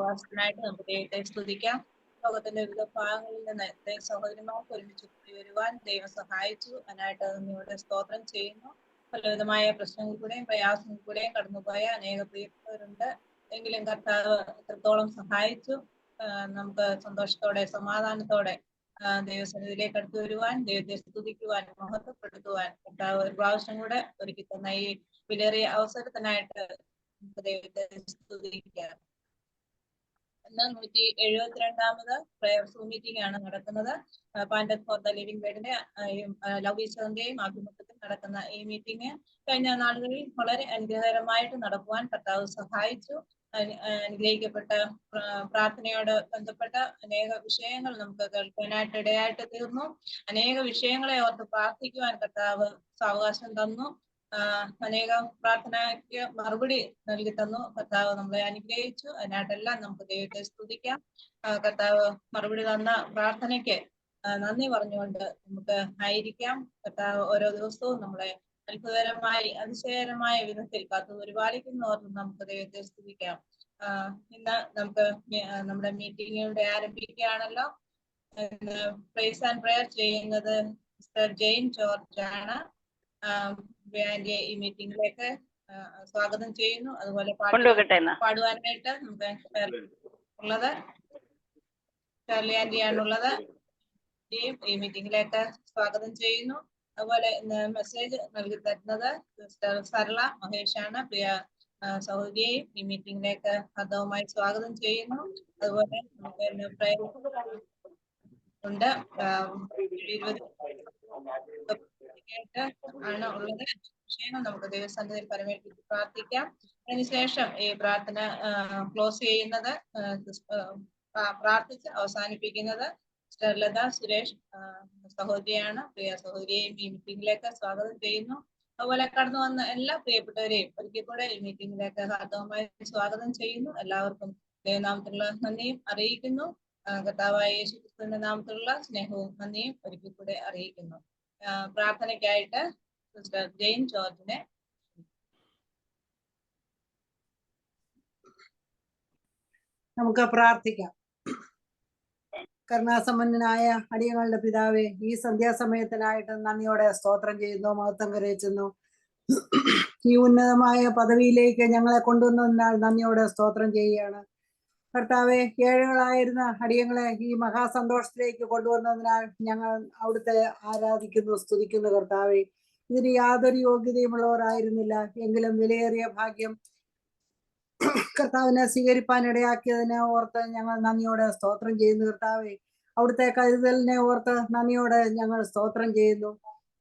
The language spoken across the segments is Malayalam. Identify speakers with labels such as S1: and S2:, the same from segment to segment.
S1: പ്രഭാഷണത്തിനായിട്ട് നമുക്ക് ദൈവത്തെ സ്തുതിക്കാം. ലോകത്തിന്റെ വിവിധ ഭാഗങ്ങളിൽ നിന്ന് സഹോദരന്മാർക്ക് ഒരുമിച്ച് കൂടി വരുവാൻ ദൈവം സഹായിച്ചു. അതിനായിട്ട് നിങ്ങളുടെ സ്തോത്രം ചെയ്യുന്നു. പലവിധമായ പ്രശ്നങ്ങൾ കൂടെയും പ്രയാസങ്ങൾ കൂടെയും കടന്നുപോയ അനേക പ്രിയപ്പെട്ടവരുണ്ട്. എങ്കിലും കർത്താവ് എത്രത്തോളം സഹായിച്ചു. നമുക്ക് സന്തോഷത്തോടെ സമാധാനത്തോടെ ദൈവസന്നിധിയിലേക്ക് അടുത്ത് വരുവാൻ, ദൈവത്തെ സ്തുതിക്കുവാൻ, മഹത്വപ്പെടുത്തുവാൻ കർത്താവ് ഒരു പ്രാവശ്യം കൂടെ ഒരുക്കി തന്ന ഈ വിലയേറിയ അവസരത്തിനായിട്ട് നമുക്ക് ദൈവത്തെ സ്തുതിക്കാം. ഇന്ന് 172ാമത് പ്രയർ സൂം മീറ്റിംഗ് ആണ് നടക്കുന്നത്. പാൻഡത് ഫോർ ദ ലിവിംഗ് വേർഡിന്റെ ലവ് ഈശ്വറിന്റെയും ആഭിമുഖ്യത്തിൽ നടക്കുന്ന ഈ മീറ്റിംഗ് കഴിഞ്ഞ നാളുകളിൽ വളരെ അനുഗ്രഹകരമായിട്ട് നടക്കുവാൻ കർത്താവ് സഹായിച്ചു. അനുഗ്രഹിക്കപ്പെട്ട പ്രാർത്ഥനയോട് ബന്ധപ്പെട്ട അനേക വിഷയങ്ങൾ നമുക്ക് കേൾക്കാനായിട്ട് ഇടയായിട്ട് തീർന്നു. അനേക വിഷയങ്ങളെ ഓർത്ത് പ്രാർത്ഥിക്കുവാൻ കർത്താവ് സാവകാശം തന്നു. അനേകം പ്രാർത്ഥനയ്ക്ക് മറുപടി നൽകി തന്നു. കർത്താവ് നമ്മളെ അനുഗ്രഹിച്ചു. അതിനായിട്ടെല്ലാം നമുക്ക് ദൈവത്തെ സ്തുതിക്കാം. കർത്താവ് മറുപടി തന്ന പ്രാർത്ഥനയ്ക്ക് നന്ദി പറഞ്ഞുകൊണ്ട് നമുക്ക് ആയിരിക്കാം. കർത്താവ് ഓരോ ദിവസവും നമ്മളെ അത്ഭുതകരമായി അതിശയകരമായ വിധത്തിൽ കാത്തു പരിപാലിക്കുന്നവർക്ക് നമുക്ക് ദൈവത്തെ സ്തുതിക്കാം. ഇന്ന് നമുക്ക് നമ്മുടെ മീറ്റിംഗിലൂടെ ആരംഭിക്കുകയാണല്ലോ. പ്രൈസ് ആൻഡ് പ്രയർ ചെയ്യുന്നത് മിസ്റ്റർ ജെയിൻ ജോർജ് ആണ്. ഈ മീറ്റിംഗിലേക്ക് സ്വാഗതം ചെയ്യുന്നു. അതുപോലെ പാടുവാനായിട്ട് നമുക്ക് ഉള്ളത് ഷേർലി ആന്റിയാണുള്ളത്. ഈ മീറ്റിംഗിലേക്ക് സ്വാഗതം ചെയ്യുന്നു. അതുപോലെ മെസ്സേജ് നൽകി തരുന്നത് സിസ്റ്റർ സരള മഹേഷാണ്. പ്രിയ സഹോദരിയെയും ഈ മീറ്റിംഗിലേക്ക് ഹൃദയവുമായി സ്വാഗതം ചെയ്യുന്നു. അതുപോലെ ഉണ്ട് 20 ആണ് ഉള്ളത്. വിഷയങ്ങൾ നമുക്ക് ദൈവസന്നിധിയിൽ പരമേൽപ്പിച്ച് പ്രാർത്ഥിക്കാം. അതിനുശേഷം ഈ പ്രാർത്ഥന ക്ലോസ് ചെയ്യുന്നത്, പ്രാർത്ഥിച്ച് അവസാനിപ്പിക്കുന്നത് സിസ്റ്റർ ലത സുരേഷ് സഹോദരിയാണ്. പ്രിയ സഹോദരിയെയും ഈ മീറ്റിംഗിലേക്ക് സ്വാഗതം ചെയ്യുന്നു. അതുപോലെ കടന്നു വന്ന എല്ലാ പ്രിയപ്പെട്ടവരെയും ഒരിക്കൽ കൂടെ ഈ മീറ്റിംഗിലേക്ക് ഹാർദവമായി സ്വാഗതം ചെയ്യുന്നു. എല്ലാവർക്കും ദൈവനാമത്തിലുള്ള നന്ദിയും അറിയിക്കുന്നു. കർത്താവായ യേശു ക്രിസ്തുവിന്റെ നാമത്തിലുള്ള സ്നേഹവും നന്ദിയും ഒരിക്കൽ കൂടെ അറിയിക്കുന്നു. പ്രാർത്ഥനയ്ക്കായിട്ട് സിസ്റ്റർ ജെയിൻ ജോർജിനെ
S2: നമുക്ക് പ്രാർത്ഥിക്കാം. കരുണാസമ്പന്നനായ അടിയങ്ങളുടെ പിതാവേ, ഈ സന്ധ്യാസമയത്തിനായിട്ട് നന്ദിയോടെ സ്തോത്രം ചെയ്യുന്നു, മഹത്വം കരയിച്ചുന്നു. ഈ ഉന്നതമായ പദവിയിലേക്ക് ഞങ്ങളെ കൊണ്ടുവന്നതിനാൽ നന്ദിയോടെ സ്തോത്രം ചെയ്യുകയാണ്. കർത്താവെ, ഏഴുകളായിരുന്ന അടിയങ്ങളെ ഈ മഹാസന്തോഷത്തിലേക്ക് കൊണ്ടുവന്നതിനാൽ ഞങ്ങൾ അവിടുത്തെ ആരാധിക്കുന്നു, സ്തുതിക്കുന്നു. കർത്താവെ, ഇതിന് യാതൊരു യോഗ്യതയുമുള്ളവരായിരുന്നില്ല, എങ്കിലും വിലയേറിയ ഭാഗ്യം കർത്താവിനെ സ്വീകരിപ്പാൻ ഇടയാക്കിയതിനെ ഓർത്ത് ഞങ്ങൾ നന്ദിയോടെ സ്തോത്രം ചെയ്യുന്നു. കർത്താവെ, അവിടുത്തെ കരുതലിനെ ഓർത്ത് നന്ദിയോടെ ഞങ്ങൾ സ്തോത്രം ചെയ്യുന്നു.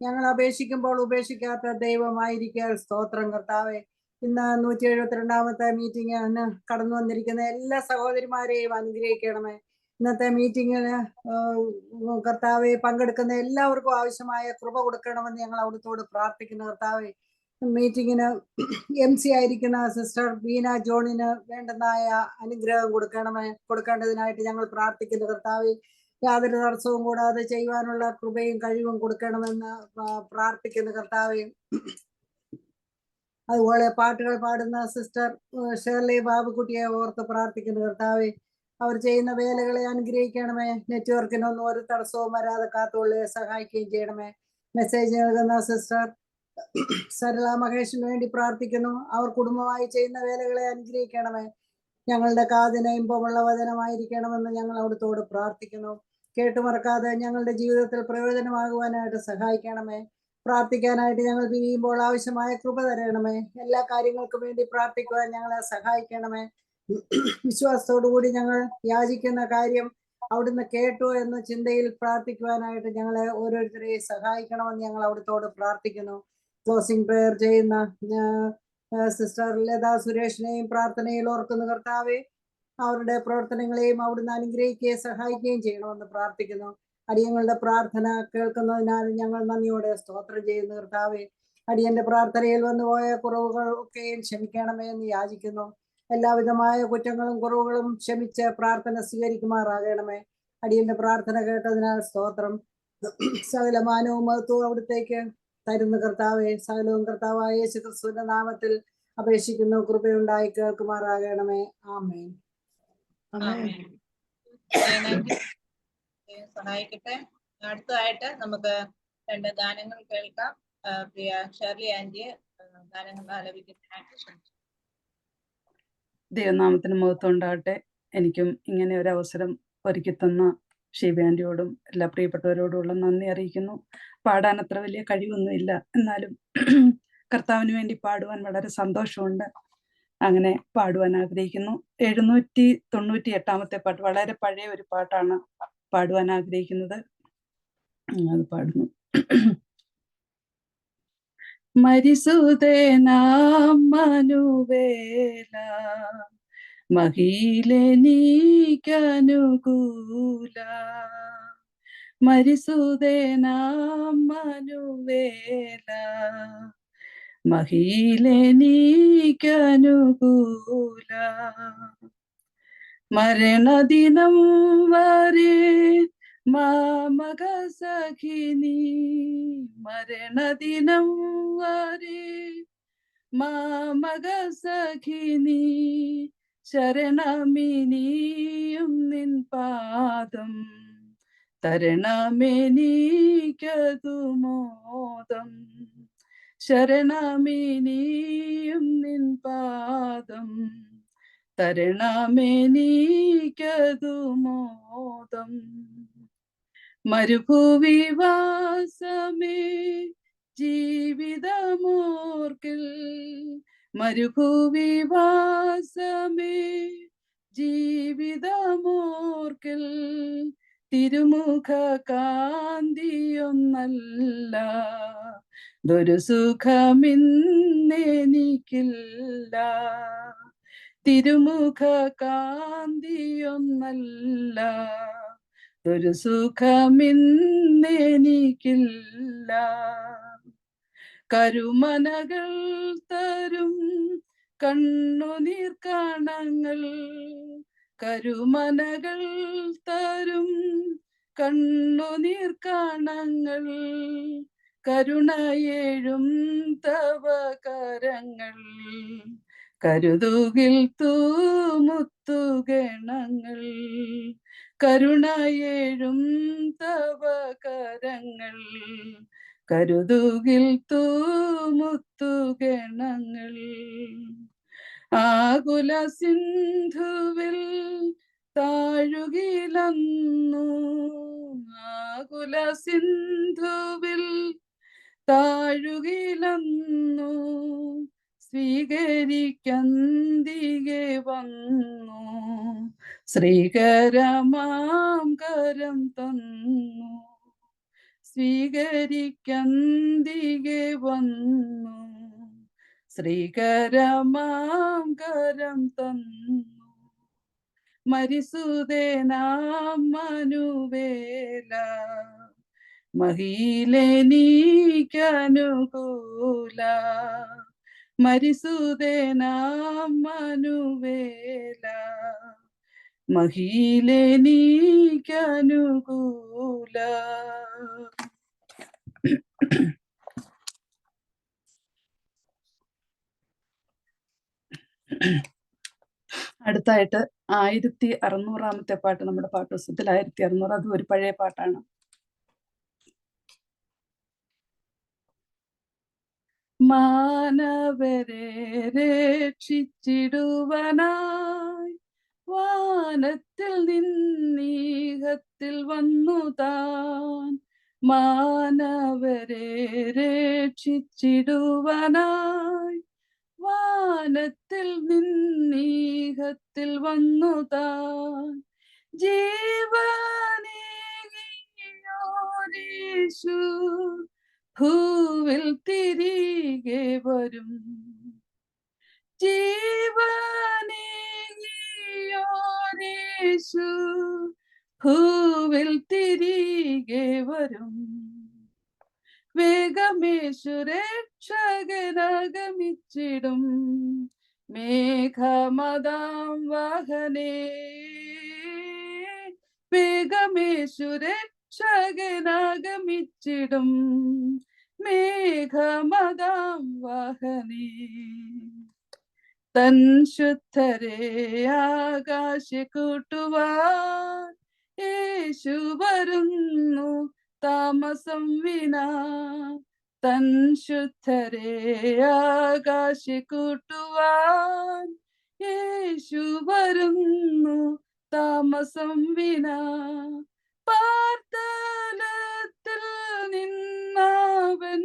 S2: ഞങ്ങൾ അപേക്ഷിക്കുമ്പോൾ ഉപേക്ഷിക്കാത്ത ദൈവമായിരിക്കാൻ സ്തോത്രം. കർത്താവെ, ഇന്ന് 172ാമത്തെ മീറ്റിംഗ് കടന്നു വന്നിരിക്കുന്ന എല്ലാ സഹോദരിമാരെയും അനുഗ്രഹിക്കണമേ. ഇന്നത്തെ മീറ്റിങ്ങിന് കർത്താവെ പങ്കെടുക്കുന്ന എല്ലാവർക്കും ആവശ്യമായ കൃപ കൊടുക്കണമെന്ന് ഞങ്ങൾ അവിടുത്തോട് പ്രാർത്ഥിക്കുന്നു. കർത്താവെ, മീറ്റിങ്ങിന് MC ആയിരിക്കുന്ന സിസ്റ്റർ ബീന ജോണിന് വേണ്ടുന്നതായ അനുഗ്രഹം കൊടുക്കേണ്ടതിനായിട്ട് ഞങ്ങൾ പ്രാർത്ഥിക്കുന്നു. കർത്താവെ, യാതൊരു തടസ്സവും കൂടാതെ ചെയ്യുവാനുള്ള കൃപയും കഴിവും കൊടുക്കണമെന്ന് പ്രാർത്ഥിക്കുന്നു. കർത്താവെ, അതുപോലെ പാട്ടുകൾ പാടുന്ന സിസ്റ്റർ ഷേർലി ബാബുക്കുട്ടിയെ ഓർത്ത് പ്രാർത്ഥിക്കുന്നു. കർത്താവെ, അവർ ചെയ്യുന്ന വേലകളെ അനുഗ്രഹിക്കണമേ. നെറ്റ്വർക്കിനൊന്നും ഒരു തടസ്സവും വരാതെ കാത്തുകൊള്ളുകയും സഹായിക്കുകയും ചെയ്യണമേ. മെസ്സേജ് നൽകുന്ന സിസ്റ്റർ സരള മഹേഷിന് വേണ്ടി പ്രാർത്ഥിക്കുന്നു. അവർ കുടുംബമായി ചെയ്യുന്ന വേലകളെ അനുഗ്രഹിക്കണമേ. ഞങ്ങളുടെ കാതിന് ഇമ്പമുള്ള വചനമായിരിക്കണമെന്ന് ഞങ്ങൾ അവിടുത്തോട് പ്രാർത്ഥിക്കുന്നു. കേട്ടുമറക്കാതെ ഞങ്ങളുടെ ജീവിതത്തിൽ പ്രയോജനമാകുവാനായിട്ട് സഹായിക്കണമേ. പ്രാർത്ഥിക്കാനായിട്ട് ഞങ്ങൾ പിരിയുമ്പോൾ ആവശ്യമായ കൃപ തരണമേ. എല്ലാ കാര്യങ്ങൾക്കും വേണ്ടി പ്രാർത്ഥിക്കുവാൻ ഞങ്ങളെ സഹായിക്കണമേ. വിശ്വാസത്തോടു കൂടി ഞങ്ങൾ യാചിക്കുന്ന കാര്യം അവിടുന്ന് കേട്ടു എന്ന ചിന്തയിൽ പ്രാർത്ഥിക്കുവാനായിട്ട് ഞങ്ങളെ ഓരോരുത്തരെയും സഹായിക്കണമെന്ന് ഞങ്ങൾ അവിടുത്തോട് പ്രാർത്ഥിക്കുന്നു. ക്ലോസിംഗ് പ്രയർ ചെയ്യുന്ന സിസ്റ്റർ ലത സുരേഷിനെയും പ്രാർത്ഥനയിൽ ഓർക്കുന്നു. കർത്താവെ, അവരുടെ പ്രവർത്തനങ്ങളെയും അവിടുന്ന് അനുഗ്രഹിക്കുകയും സഹായിക്കുകയും ചെയ്യണമെന്ന് പ്രാർത്ഥിക്കുന്നു. അടിയങ്ങളുടെ പ്രാർത്ഥന കേൾക്കുന്നതിനാൽ ഞങ്ങൾ നന്ദിയോടെ സ്തോത്രം ചെയ്യുന്നു. കർത്താവെ, അടിയന്റെ പ്രാർത്ഥനയിൽ വന്നുപോയ കുറവുകൾ ഒക്കെയും ക്ഷമിക്കണമേ എന്ന് യാചിക്കുന്നു. എല്ലാവിധമായ കുറ്റങ്ങളും കുറവുകളും ക്ഷമിച്ച് പ്രാർത്ഥന സ്വീകരിക്കുമാറാകണമേ. അടിയന്റെ പ്രാർത്ഥന കേട്ടതിനാൽ സ്തോത്രം. സകലമാനവും മഹത്വവും അവിടുത്തേക്ക് തരുന്നു. കർത്താവെ, സകലവും കർത്താവായ യേശു ക്രിസ്തുവിന്റെ നാമത്തിൽ അപേക്ഷിക്കുന്നു. കൃപയുണ്ടായി കേൾക്കുമാറാകണമേ. ആമേൻ. ആമേൻ.
S1: ചെയ്യാനായിട്ട് സഹായിക്കട്ടെ. അടുത്തതായിട്ട് നമുക്ക് 2 ഗാനങ്ങൾ കേൾക്കാം. പ്രിയ ഷെർലി ആന്റിയെ ഗാനങ്ങൾ ആലപിക്കുന്നതിനായിട്ട് ക്ഷണിച്ചു.
S3: ദൈവനാമത്തിന് മഹത്വം ഉണ്ടാകട്ടെ. എനിക്കും ഇങ്ങനെ ഒരു അവസരം ഒരുക്കി തന്ന ഷീബ ആന്റിയോടും എല്ലാ പ്രിയപ്പെട്ടവരോടുമുള്ള നന്ദി അറിയിക്കുന്നു. പാടാൻ അത്ര വലിയ കഴിവൊന്നുമില്ല, എന്നാലും കർത്താവിന് വേണ്ടി പാടുവാൻ വളരെ സന്തോഷമുണ്ട്. അങ്ങനെ പാടുവാൻ ആഗ്രഹിക്കുന്നു. 798 പാട്ട്, വളരെ പഴയ ഒരു പാട്ടാണ് പാടുവാൻ ആഗ്രഹിക്കുന്നത്. അത് പാടുന്നു. മരിസുതേനാം മനുവേല മഹിലെനിക്കനുകൂല, മരിസുതേനാം മനുവേല മഹിലെനിക്കനുകൂല, മരണദിനം വരെ മാമക സഖിനി, മരണദിനം വരെ മാമക സഖിനി, ശരണമിനിയും നിൻ പാദം തരണമെനിക്കതു മോദം, ശരണമിനിയും നിൻ പാദം തരണമെനിക്കതു മോദം. മരുഭൂവിവാസമേ ജീവിതമോർക്കിൽ, മരുഭൂവിവാസമേ ജീവിതമോർക്കിൽ, തിരുമുഖ കാന്തിയൊന്നല്ല ദൊരു സുഖമിന്നെനിക്കില്ല, തിരുമുഖ കാന്തിയൊന്നല്ല ഒരു സുഖമിന്നെനിക്കില്ല. കരുമനകൾ തരും കണ്ണുനീർ കണങ്ങൾ, കരുമനകൾ തരും കണ്ണുനീർ കണങ്ങൾ, കരുണയേഴും തവ കരങ്ങൾ, കരുതുകിൽ തൂമുത്തുഗണങ്ങൾ, കരുണയേഴും തവ കരങ്ങൾ, കരുതുകിൽ തൂമുത്തുഗണങ്ങൾ. ആകുല സിന്ധുവിൽ താഴുകിലന്നു, ആകുല സിന്ധുവിൽ താഴുകിലന്നു, സ്വീകരിക്കന്തികെ വന്നു, ശ്രീകരമാം കരം തന്നു, സ്വീകരിക്കന്തികെ വന്നു, ശ്രീകരമാം കരം തന്നു. മരിസുതേനാം മനുവേല മഹിലെനിക്കനുകൂല, മരിസുതേനാം മനുവേല മഹിലെനിക്കനുകൂല. അടുത്തായിട്ട് 1600 പാട്ട്, നമ്മുടെ പാട്ടുപുസ്തകത്തിൽ 1600, അതും ഒരു പഴയ പാട്ടാണ്. മാനവരെ രക്ഷിച്ചിടുവനായി വാനത്തിൽ നിന്നീഹത്തിൽ വന്നു താൻ, മാനവരെ രക്ഷിച്ചിടുവനായി വാനത്തിൽ നിന്നീഹത്തിൽ വന്നു താൻ, ജീവനേകിയോരീശു ഭൂവിൽ തിരികെ വരും, ജീവനേകിയോരീശു ഭൂവിൽ തിരികെ വരും, വേഗമേശു രക്ഷകനാഗമിച്ചിടും, മേഘമദാം വാഹനേ, വേഗമേശു രക്ഷകനാഗമിച്ചിടും, മേഘമദാം വാഹനേ, തൻ ശുദ്ധരെ ആകാശ കൂട്ടുവാൻ യേശു വരുന്നു താമസം വിനാ. തൻ ശുദ്ധരെ ആകാശ കൂട്ടുവാൻ യേശു വരുന്നു താമസം വിനാ. പാർത്തലത്തിൽ നിന്നവൻ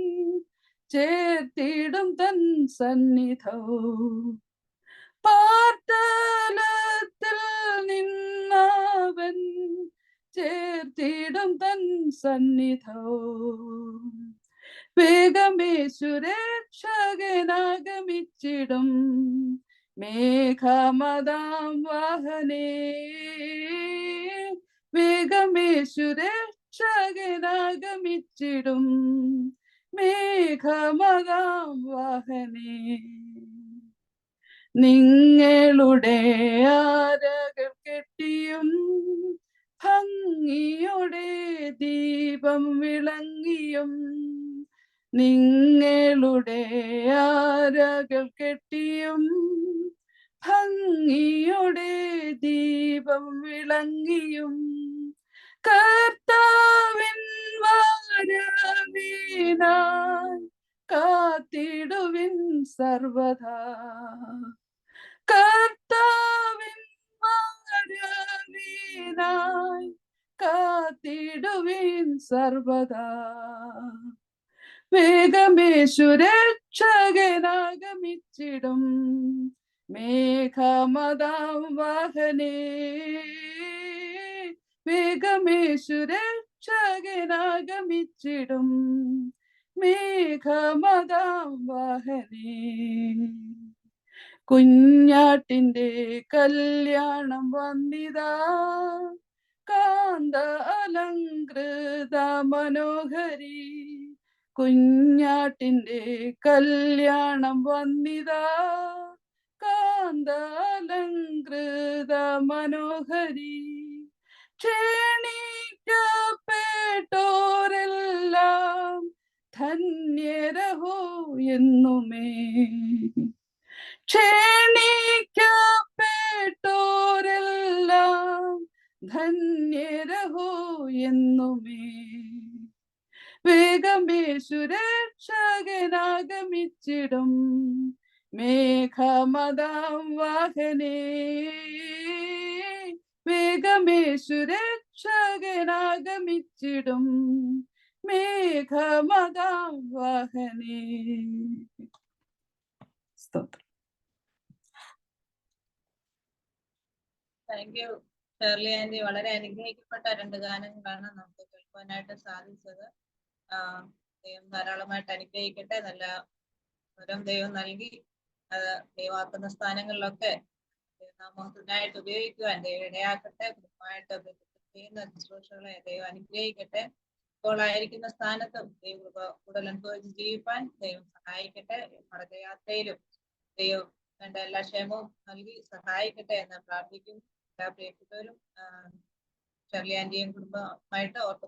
S3: ചേർത്തിടും തൻ സന്നിധവും. പാർത്തലത്തിൽ നിന്നവൻ ചേർത്തിടും തൻ സന്നിധവും. വേഗമേശു രക്ഷകനാഗമിച്ചിടും മേഘമദാം വാഹനേ. വേഗമേശു രക്ഷകനാഗമിച്ചിടും മേഘമദാം വാഹനേ. നിങ്ങളുടെ ആരകൾ കെട്ടിയും ഭംഗിയോടെ ദീപം വിളങ്ങിയും. നിങ്ങളുടെ ആരകൾ കെട്ടിയും ഭംഗിയോടെ ദീപം വിളങ്ങിയും. കർത്താവിൻ വരവിനായി കാത്തിടുവിൻ സർവദാ. കർത്താവിൻ വരവിനായി കാത്തിടുവിൻ സർവദാ. വേഗമേശു രക്ഷകനാഗമിച്ചിടും മേഘമദാം വാഹനേ. വേഗമേശു രക്ഷകനാഗമിച്ചിടും മേഘമദാം വാഹനേ. കുഞ്ഞാട്ടിന്റെ കല്യാണം വന്നിതാ കാന്ത അലങ്കൃത മനോഹരി. കുഞ്ഞാട്ടിന്റെ കല്യാണം വന്നിതാ കാന്ത അലങ്കൃത മനോഹരി. ക്ഷണിക്കപ്പെട്ടോരെല്ലാം ധന്യരഹോ എന്നുമേ. ക്ഷണിക്കപ്പെട്ടോരെല്ലാം ധന്യരഹോ എന്നുമേ. വേഗമേശു രക്ഷകനാഗമിച്ചിടും മേഘമദാം വാഹനേ. വേഗമേശു രക്ഷകനാഗമിച്ചിടും മേഘമദാം വാഹനേ. സ്തോത്രം.
S1: Thank you Shirley aunty. വളരെ അനുഗ്രഹിക്കപ്പെട്ട 2 ഗാനങ്ങളാണ് നമുക്ക് കേൾക്കുവാനായിട്ട് സാധിച്ചത്. ദൈവം ധാരാളമായിട്ട് അനുഗ്രഹിക്കട്ടെ. നല്ല വരം ദൈവം നൽകി അത് ദൈവാക്കുന്ന സ്ഥാനങ്ങളിലൊക്കെ നാമത്തിനായിട്ട് ഉപയോഗിക്കുവാൻ ദൈവം ഇടയാക്കട്ടെ. കൃത്യമായിട്ട് ചെയ്യുന്ന ശുശ്രൂഷകളെ ദൈവം അനുഗ്രഹിക്കട്ടെ. ഇപ്പോൾ ആയിരിക്കുന്ന സ്ഥാനത്തും ദൈവം കൂടുതൽ അനുഭവിച്ച് ജീവിപ്പാൻ ദൈവം സഹായിക്കട്ടെ. മടക്കയാത്രയിലും ദൈവം വേണ്ട എല്ലാ ക്ഷേമവും നൽകി സഹായിക്കട്ടെ എന്ന് പ്രാർത്ഥിക്കുന്നു. എല്ലാ പ്രിയപ്പെട്ടവരും ഷേർലി ആന്റിയും കുടുംബമായിട്ട് ഓർത്ത്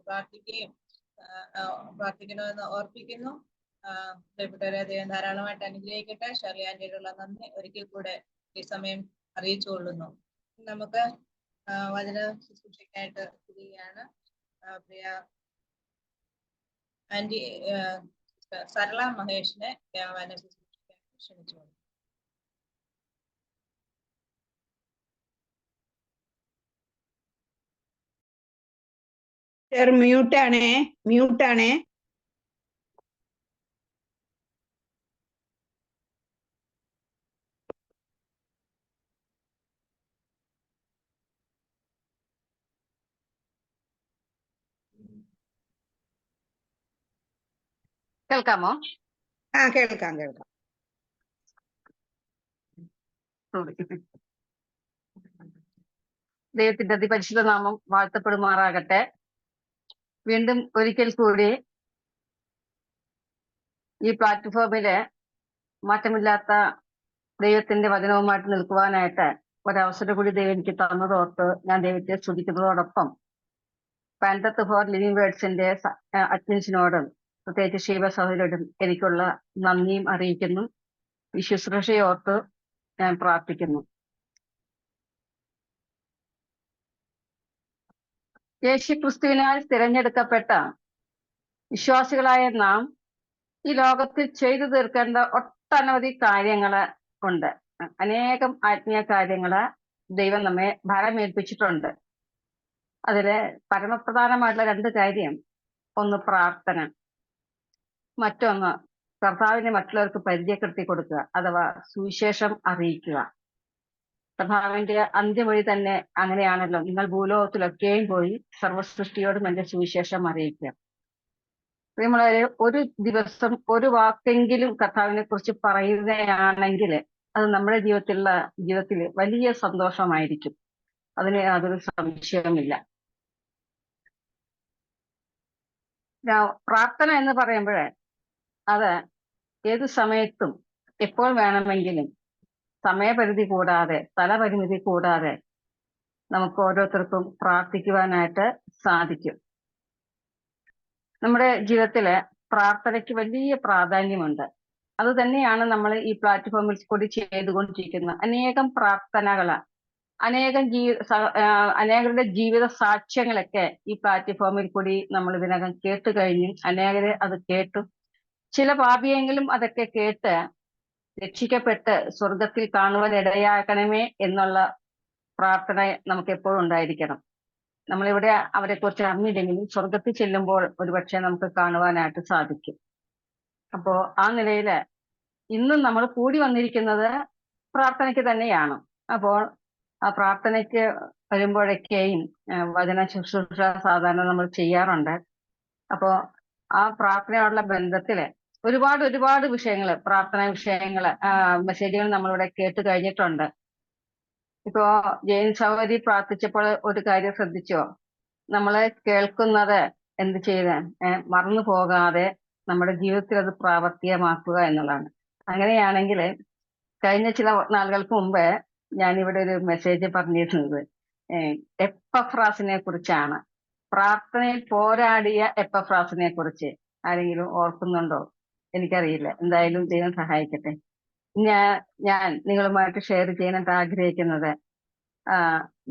S1: പ്രാർത്ഥിക്കണമെന്ന് ഓർപ്പിക്കുന്നു. പ്രിയപ്പെട്ടവരെ ദൈവം ധാരാളമായിട്ട് അനുഗ്രഹിക്കട്ടെ. ഷേർലി ആന്റിയോടുള്ള നന്ദി ഒരിക്കൽ കൂടെ ഈ സമയം അറിയിച്ചുകൊള്ളുന്നു. നമുക്ക് വചന ശുശ്രൂഷയ്ക്കായിട്ട് തിരികെയാണ്. പ്രിയ ആന്റി സരള മഹേഷിനെ വചന ശുശ്രൂഷയ്ക്കായിട്ട് ക്ഷണിച്ചുകൊള്ളു.
S4: മ്യൂട്ടാണേ.
S5: കേൾക്കാമോ?
S4: കേൾക്കാം.
S5: ദൈവത്തിന്റെ അതിപരിശുദ്ധ നാമം വാഴ്ത്തപ്പെടുമാറാകട്ടെ. വീണ്ടും ഒരിക്കൽ കൂടി ഈ പ്ലാറ്റ്ഫോമില് മാറ്റമില്ലാത്ത ദൈവത്തിന്റെ വചനവുമായിട്ട് നിൽക്കുവാനായിട്ട് ഒരവസരം കൂടി ദൈവം എനിക്ക് തന്നതോർത്ത് ഞാൻ ദൈവത്തെ സ്തുതിക്കുന്നതോടൊപ്പം പാൻഡത്ത് ഫോർ ലിവിംഗ് വേർഡ്സിന്റെ അഡ്മിൻസിനോടും പ്രത്യേകിച്ച് ശിവ സഹോദരോടും എനിക്കുള്ള നന്ദിയും അറിയിക്കുന്നു. ഈ ശുശ്രൂഷയോർത്ത് ഞാൻ പ്രാർത്ഥിക്കുന്നു. യേശുക്രിസ്തുവിനാൽ തിരഞ്ഞെടുക്കപ്പെട്ട വിശ്വാസികളായ നാം ഈ ലോകത്തിൽ ചെയ്തു തീർക്കേണ്ട ഒട്ടനവധി കാര്യങ്ങള് ഉണ്ട്. അനേകം ആത്മീയ കാര്യങ്ങള് ദൈവം നമ്മെ ഭരമേൽപ്പിച്ചിട്ടുണ്ട്. അതില് പരമപ്രധാനമായിട്ടുള്ള 2 കാര്യം, ഒന്ന് പ്രാർത്ഥന, മറ്റൊന്ന് കർത്താവിനെ മറ്റുള്ളവർക്ക് പരിചയപ്പെടുത്തി കൊടുക്കുക, അഥവാ സുവിശേഷം അറിയിക്കുക. കർത്താവിന്റെ അന്ത്യമൊഴി തന്നെ അങ്ങനെയാണല്ലോ, നിങ്ങൾ ഭൂലോകത്തിലൊക്കെയും പോയി സർവ്വസൃഷ്ടിയോടും എന്റെ സുവിശേഷം അറിയിക്കുക. നമ്മളൊരു ഒരു ദിവസം ഒരു വാക്കെങ്കിലും കർത്താവിനെ കുറിച്ച് പറയുകയാണെങ്കിൽ അത് നമ്മുടെ ജീവിതത്തിൽ വലിയ സന്തോഷമായിരിക്കും. അതിന് യാതൊരു സംശയവുമില്ല. പ്രാർത്ഥന എന്ന് പറയുമ്പോഴേ അത് ഏത് സമയത്തും എപ്പോൾ വേണമെങ്കിലും സമയപരിധി കൂടാതെ, സ്ഥലപരിമിതി കൂടാതെ നമുക്ക് ഓരോരുത്തർക്കും പ്രാർത്ഥിക്കുവാനായിട്ട് സാധിക്കും. നമ്മുടെ ജീവിതത്തില് പ്രാർത്ഥനയ്ക്ക് വലിയ പ്രാധാന്യമുണ്ട്. അത് തന്നെയാണ് നമ്മൾ ഈ പ്ലാറ്റ്ഫോമിൽ കൂടി ചെയ്തുകൊണ്ടിരിക്കുന്ന അനേകം പ്രാർത്ഥനകള്, അനേകരുടെ ജീവിത സാക്ഷ്യങ്ങളൊക്കെ ഈ പ്ലാറ്റ്ഫോമിൽ കൂടി നമ്മൾ ഇതിനകം കേട്ട് കഴിഞ്ഞു. അനേകരെ അത് കേട്ടു. ചില പാപിയെങ്കിലും അതൊക്കെ കേട്ട് രക്ഷിക്കപ്പെട്ട് സ്വർഗത്തിൽ കാണുവാൻ ഇടയാക്കണമേ എന്നുള്ള പ്രാർത്ഥന നമുക്ക് എപ്പോഴും ഉണ്ടായിരിക്കണം. നമ്മളിവിടെ അവരെ കുറിച്ച് അറിഞ്ഞില്ലെങ്കിലും സ്വർഗത്തിൽ ചെല്ലുമ്പോൾ ഒരുപക്ഷെ നമുക്ക് കാണുവാനായിട്ട് സാധിക്കും. അപ്പോ ആ നിലയില് ഇന്നും നമ്മൾ കൂടി വന്നിരിക്കുന്നത് പ്രാർത്ഥനയ്ക്ക് തന്നെയാണ്. അപ്പോൾ ആ പ്രാർത്ഥനയ്ക്ക് വരുമ്പോഴൊക്കെയും വചന ശുശ്രൂഷ സാധാരണ നമ്മൾ ചെയ്യാറുണ്ട്. അപ്പോ ആ പ്രാർത്ഥനയോടുള്ള ബന്ധത്തില് ഒരുപാട് വിഷയങ്ങള്, പ്രാർത്ഥനാ വിഷയങ്ങള്, മെസ്സേജുകൾ നമ്മളിവിടെ കേട്ട് കഴിഞ്ഞിട്ടുണ്ട്. ഇപ്പോ ജെയിൻ സഹോദരി പ്രാർത്ഥിച്ചപ്പോൾ ഒരു കാര്യം ശ്രദ്ധിച്ചോ? നമ്മള് കേൾക്കുന്നത് എന്ത് ചെയ്ത് മറന്നു പോകാതെ നമ്മുടെ ജീവിതത്തിൽ അത് പ്രാവർത്തികമാക്കുക എന്നുള്ളതാണ്. അങ്ങനെയാണെങ്കിൽ കഴിഞ്ഞ ചില നാളുകൾക്ക് മുമ്പ് ഞാനിവിടെ ഒരു മെസ്സേജ് പറഞ്ഞിരുന്നത് എപ്പഫ്രാസിനെ കുറിച്ചാണ്. പ്രാർത്ഥനയിൽ പോരാടിയ എപ്പഫ്രാസിനെ കുറിച്ച് ആരെങ്കിലും ഓർക്കുന്നുണ്ടോ? എനിക്കറിയില്ല. എന്തായാലും ദൈവം സഹായിക്കട്ടെ. ഞാൻ നിങ്ങളുമായിട്ട് ഷെയർ ചെയ്യാനായിട്ട് ആഗ്രഹിക്കുന്നത്,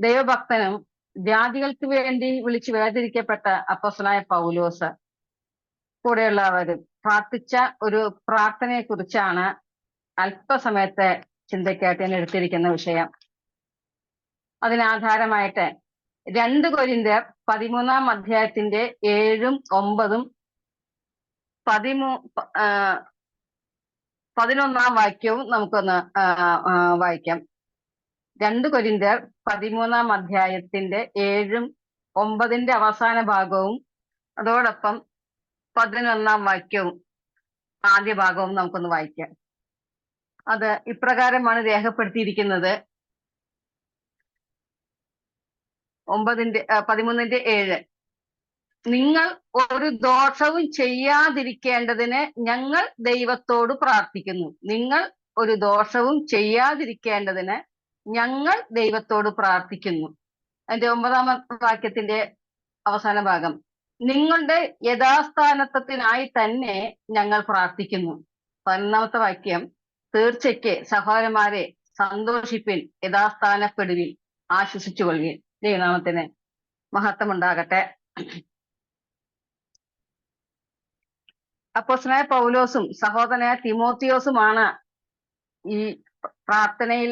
S5: ദൈവഭക്തനും ജാതികൾക്ക് വേണ്ടി വിളിച്ചു വേർതിരിക്കപ്പെട്ട അപ്പോസ്തലനായ പൗലോസ് കൂടെയുള്ളവരും പ്രാർത്ഥിച്ച ഒരു പ്രാർത്ഥനയെ കുറിച്ചാണ് അല്പസമയത്തെ ചിന്തയ്ക്കായിട്ട് ഞാൻ എടുത്തിരിക്കുന്ന വിഷയം. അതിനാധാരമായിട്ട് 2 കൊരിന്ത്യർ 13-ാം അധ്യായത്തിന്റെ 7-ഉം 9-ഉം 11-ാം വാക്യവും നമുക്കൊന്ന് വായിക്കാം. 2 കൊരിന്ത്യർ 13-ാം അധ്യായത്തിന്റെ 7-ഉം 9-ന്റെ അവസാന ഭാഗവും അതോടൊപ്പം 11-ാം വാക്യവും ആദ്യ ഭാഗവും നമുക്കൊന്ന് വായിക്കാം. അത് ഇപ്രകാരമാണ് രേഖപ്പെടുത്തിയിരിക്കുന്നത്. 13-7 നിങ്ങൾ ഒരു ദോഷവും ചെയ്യാതിരിക്കേണ്ടതിന് ഞങ്ങൾ ദൈവത്തോട് പ്രാർത്ഥിക്കുന്നു. നിങ്ങൾ ഒരു ദോഷവും ചെയ്യാതിരിക്കേണ്ടതിന് ഞങ്ങൾ ദൈവത്തോട് പ്രാർത്ഥിക്കുന്നു. അതിന്റെ 9-ാം വാക്യത്തിന്റെ അവസാന ഭാഗം, നിങ്ങളുടെ യഥാസ്ഥാനത്വത്തിനായി തന്നെ ഞങ്ങൾ പ്രാർത്ഥിക്കുന്നു. 11-ാമത്തെ വാക്യം, തീർച്ചയ്ക്ക് സഹോദരന്മാരെ സന്തോഷിപ്പിൻ, യഥാസ്ഥാനപ്പെടുവിൻ, ആശ്വസിച്ചുകൊള്ളുവിൻ. ദൈവനാമത്തിന് മഹത്വമുണ്ടാകട്ടെ. അപ്പോസ്തലനായ പൗലോസും സഹോദരനായ തിമോത്തിയോസുമാണ് ഈ പ്രാർത്ഥനയിൽ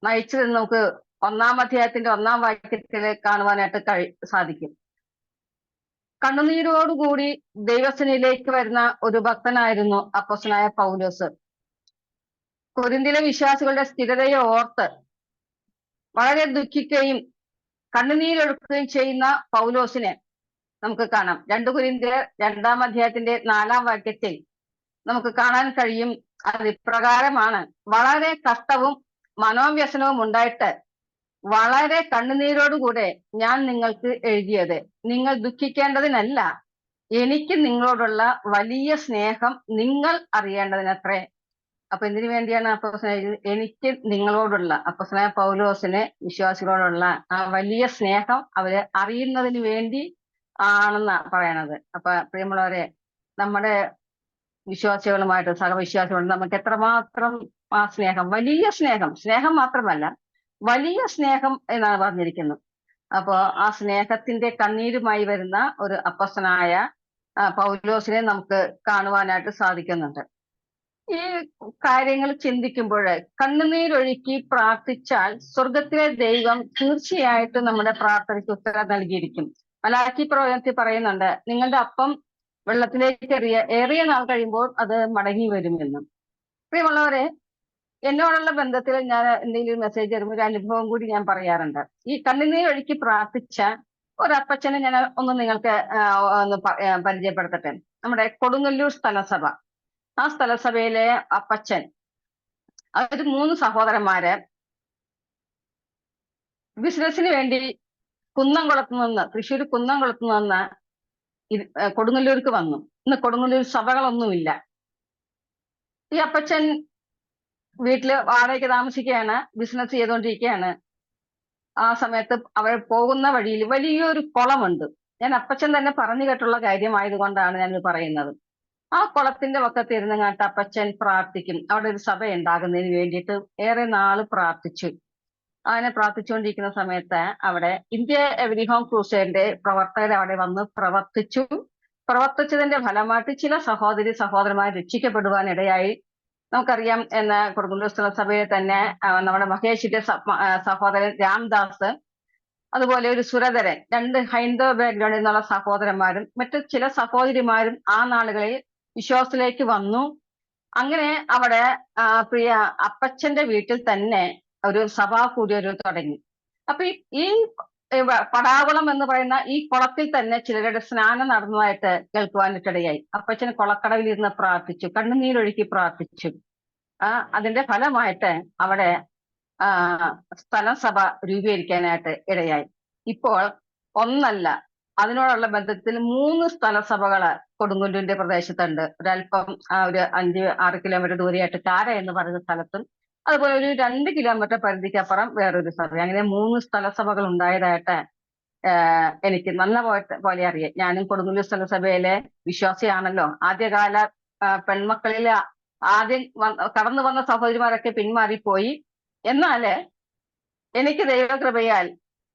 S5: നയിച്ചതെന്ന് നമുക്ക് 1-ാം അധ്യായത്തിന്റെ 1-ാം വാക്യത്തിൽ കാണുവാനായിട്ട് സാധിക്കും. കണ്ണുനീരോടുകൂടി ദൈവസന്നിധിയിലേക്ക് വരുന്ന ഒരു ഭക്തനായിരുന്നു അപ്പോസ്തലനായ പൗലോസ്. കൊരിന്തിലെ വിശ്വാസികളുടെ സ്ഥിരതയെ ഓർത്ത് വളരെ ദുഃഖിക്കുകയും കണ്ണുനീരൊഴുക്കുകയും ചെയ്യുന്ന പൗലോസിനെ നമുക്ക് കാണാം. 2 കൊരിന്ത്യർ 2-ാം അധ്യായത്തിന്റെ 4-ാം വാക്യത്തിൽ നമുക്ക് കാണാൻ കഴിയും. അത് ഇപ്രകാരമാണ്, വളരെ കഷ്ടവും മനോവ്യസനവും ഉണ്ടായിട്ട് വളരെ കണ്ണുനീരോടുകൂടെ ഞാൻ നിങ്ങൾക്ക് എഴുതിയത് നിങ്ങൾ ദുഃഖിക്കേണ്ടതിനല്ല, എനിക്ക് നിങ്ങളോടുള്ള വലിയ സ്നേഹം നിങ്ങൾ അറിയേണ്ടതിനത്രേ. അപ്പൊ എന്തിനു വേണ്ടിയാണ് എനിക്ക് നിങ്ങളോടുള്ള, അപ്പോസ്തലനായ പൗലോസിന് വിശ്വാസികളോടുള്ള ആ വലിയ സ്നേഹം അവര് അറിയുന്നതിന് വേണ്ടി ആണെന്ന് പറയണത്. അപ്പൊ പ്രിയമുള്ളവരെ, നമ്മുടെ വിശ്വാസികളുമായിട്ട് സഹവിശ്വാസികളുണ്ട് നമുക്ക് എത്രമാത്രം ആ സ്നേഹം, വലിയ സ്നേഹം, സ്നേഹം മാത്രമല്ല വലിയ സ്നേഹം എന്നാണ് പറഞ്ഞിരിക്കുന്നത്. അപ്പോ ആ സ്നേഹത്തിന്റെ കണ്ണീരുമായി വരുന്ന ഒരു അപ്പസ്തലനായ പൗലോസിനെ നമുക്ക് കാണുവാനായിട്ട് സാധിക്കുന്നുണ്ട്. ഈ കാര്യങ്ങൾ ചിന്തിക്കുമ്പോൾ കണ്ണുനീരൊഴുക്കി പ്രാർത്ഥിച്ചാൽ സ്വർഗത്തിലെ ദൈവം തീർച്ചയായിട്ടും നമ്മുടെ പ്രാർത്ഥനയ്ക്ക് ഉത്തരം നൽകിയിരിക്കും. മലാക്കി പ്രവചനത്തിൽ പറയുന്നുണ്ട്, നിങ്ങളുടെ അപ്പം വെള്ളത്തിലേക്ക് ഏറിയ നാൾ കഴിയുമ്പോൾ അത് മടങ്ങി വരുമെന്നും. പ്രിയമുള്ളവരെ, എന്നോടുള്ള ബന്ധത്തിൽ ഞാൻ എന്തെങ്കിലും മെസ്സേജ് തരുമ്പോൾ ഒരു അനുഭവം കൂടി ഞാൻ പറയാറുണ്ട്. ഈ കണ്ണുനീരൊഴുക്കി പ്രാർത്ഥിച്ച ഒരപ്പച്ചനെ ഞാൻ ഒന്ന് നിങ്ങൾക്ക് ഒന്ന് പരിചയപ്പെടുത്തട്ടെ. നമ്മുടെ കൊടുങ്ങല്ലൂർ സ്ഥലസഭ, ആ സ്ഥലസഭയിലെ അപ്പച്ചൻ, അവര് 3 സഹോദരന്മാര് ബിസിനസിന് വേണ്ടി തൃശ്ശൂർ കുന്നംകുളത്ത് നിന്ന് കൊടുങ്ങല്ലൂർക്ക് വന്നു. ഇന്ന് കൊടുങ്ങല്ലൂർ സഭകളൊന്നുമില്ല. ഈ അപ്പച്ചൻ വീട്ടില് വാടകയ്ക്ക് താമസിക്കുകയാണ്, ബിസിനസ് ചെയ്തുകൊണ്ടിരിക്കുകയാണ്. ആ സമയത്ത് അവർ പോകുന്ന വഴിയിൽ വലിയൊരു കുളമുണ്ട്. ഞാൻ അപ്പച്ചൻ തന്നെ പറഞ്ഞു കേട്ടുള്ള കാര്യമായതുകൊണ്ടാണ് ഞാനിത് പറയുന്നത്. ആ കുളത്തിന്റെ വക്കത്ത് ഇരുന്നങ്ങാട്ട് അപ്പച്ചൻ പ്രാർത്ഥിക്കും. അവിടെ ഒരു സഭ ഉണ്ടാകുന്നതിന് വേണ്ടിയിട്ട് ഏറെ നാള് പ്രാർത്ഥിച്ചു. അങ്ങനെ പ്രാർത്ഥിച്ചുകൊണ്ടിരിക്കുന്ന സമയത്ത് അവിടെ ഇന്ത്യ എവരി ഹോം ക്രൂസേഡിന്റെ പ്രവർത്തകർ അവിടെ വന്ന് പ്രവർത്തിച്ചതിന്റെ ഫലമായിട്ട് ചില സഹോദരന്മാർ രക്ഷിക്കപ്പെടുവാനിടയായി. നമുക്കറിയാം, എന്ന കൊടുങ്ങല്ലൂർ സ്ഥലസഭയിൽ തന്നെ നമ്മുടെ മഹേഷിന്റെ സഹോദരൻ രാംദാസ്, അതുപോലെ ഒരു സുരധരൻ, 2 ഹൈന്ദവ ബാക്ക്ഗ്രൗണ്ടിൽ നിന്നുള്ള സഹോദരന്മാരും മറ്റു ചില സഹോദരിമാരും ആ നാളുകളിൽ വിശ്വാസത്തിലേക്ക് വന്നു. അങ്ങനെ അവിടെ പ്രിയ അപ്പച്ചന്റെ വീട്ടിൽ തന്നെ ഒരു സഭാകൂടിയൊരു തുടങ്ങി. അപ്പൊ ഈ പടാകുളം എന്ന് പറയുന്ന ഈ കുളത്തിൽ തന്നെ ചിലരുടെ സ്നാനം നടന്നതായിട്ട് കേൾക്കുവാനിടയായി. അപ്പച്ചന് കുളക്കടവിൽ ഇരുന്ന് പ്രാർത്ഥിച്ചു, കണ്ണുനീരൊഴുക്കി പ്രാർത്ഥിച്ചു. അതിന്റെ ഫലമായിട്ട് അവിടെ സ്ഥലസഭ രൂപീകരിക്കാനായിട്ട് ഇടയായി. ഇപ്പോൾ ഒന്നല്ല, അതിനോടുള്ള ബന്ധത്തിൽ 3 സ്ഥലസഭകള് കൊടുങ്ങല്ലൂരിന്റെ പ്രദേശത്തുണ്ട്. ഒരല്പം ഒരു 5-6 കിലോമീറ്റർ ദൂരെയായിട്ട് കാര എന്ന് പറയുന്ന സ്ഥലത്തും, അതുപോലെ ഒരു 2 കിലോമീറ്റർ പരിധിക്കപ്പുറം വേറൊരു സഭ. അങ്ങനെ 3 സ്ഥലസഭകൾ ഉണ്ടായതായിട്ട് എനിക്ക് നല്ല പോലെ അറിയാം. ഞാനും കൊടുങ്ങല്ലൂർ സ്ഥലസഭയിലെ വിശ്വാസിയാണല്ലോ. ആദ്യകാല പെൺമക്കളിൽ ആദ്യം കടന്നു വന്ന സഹോദരിമാരൊക്കെ പിന്മാറിപ്പോയി. എന്നാല് എനിക്ക് ദൈവകൃപയാൽ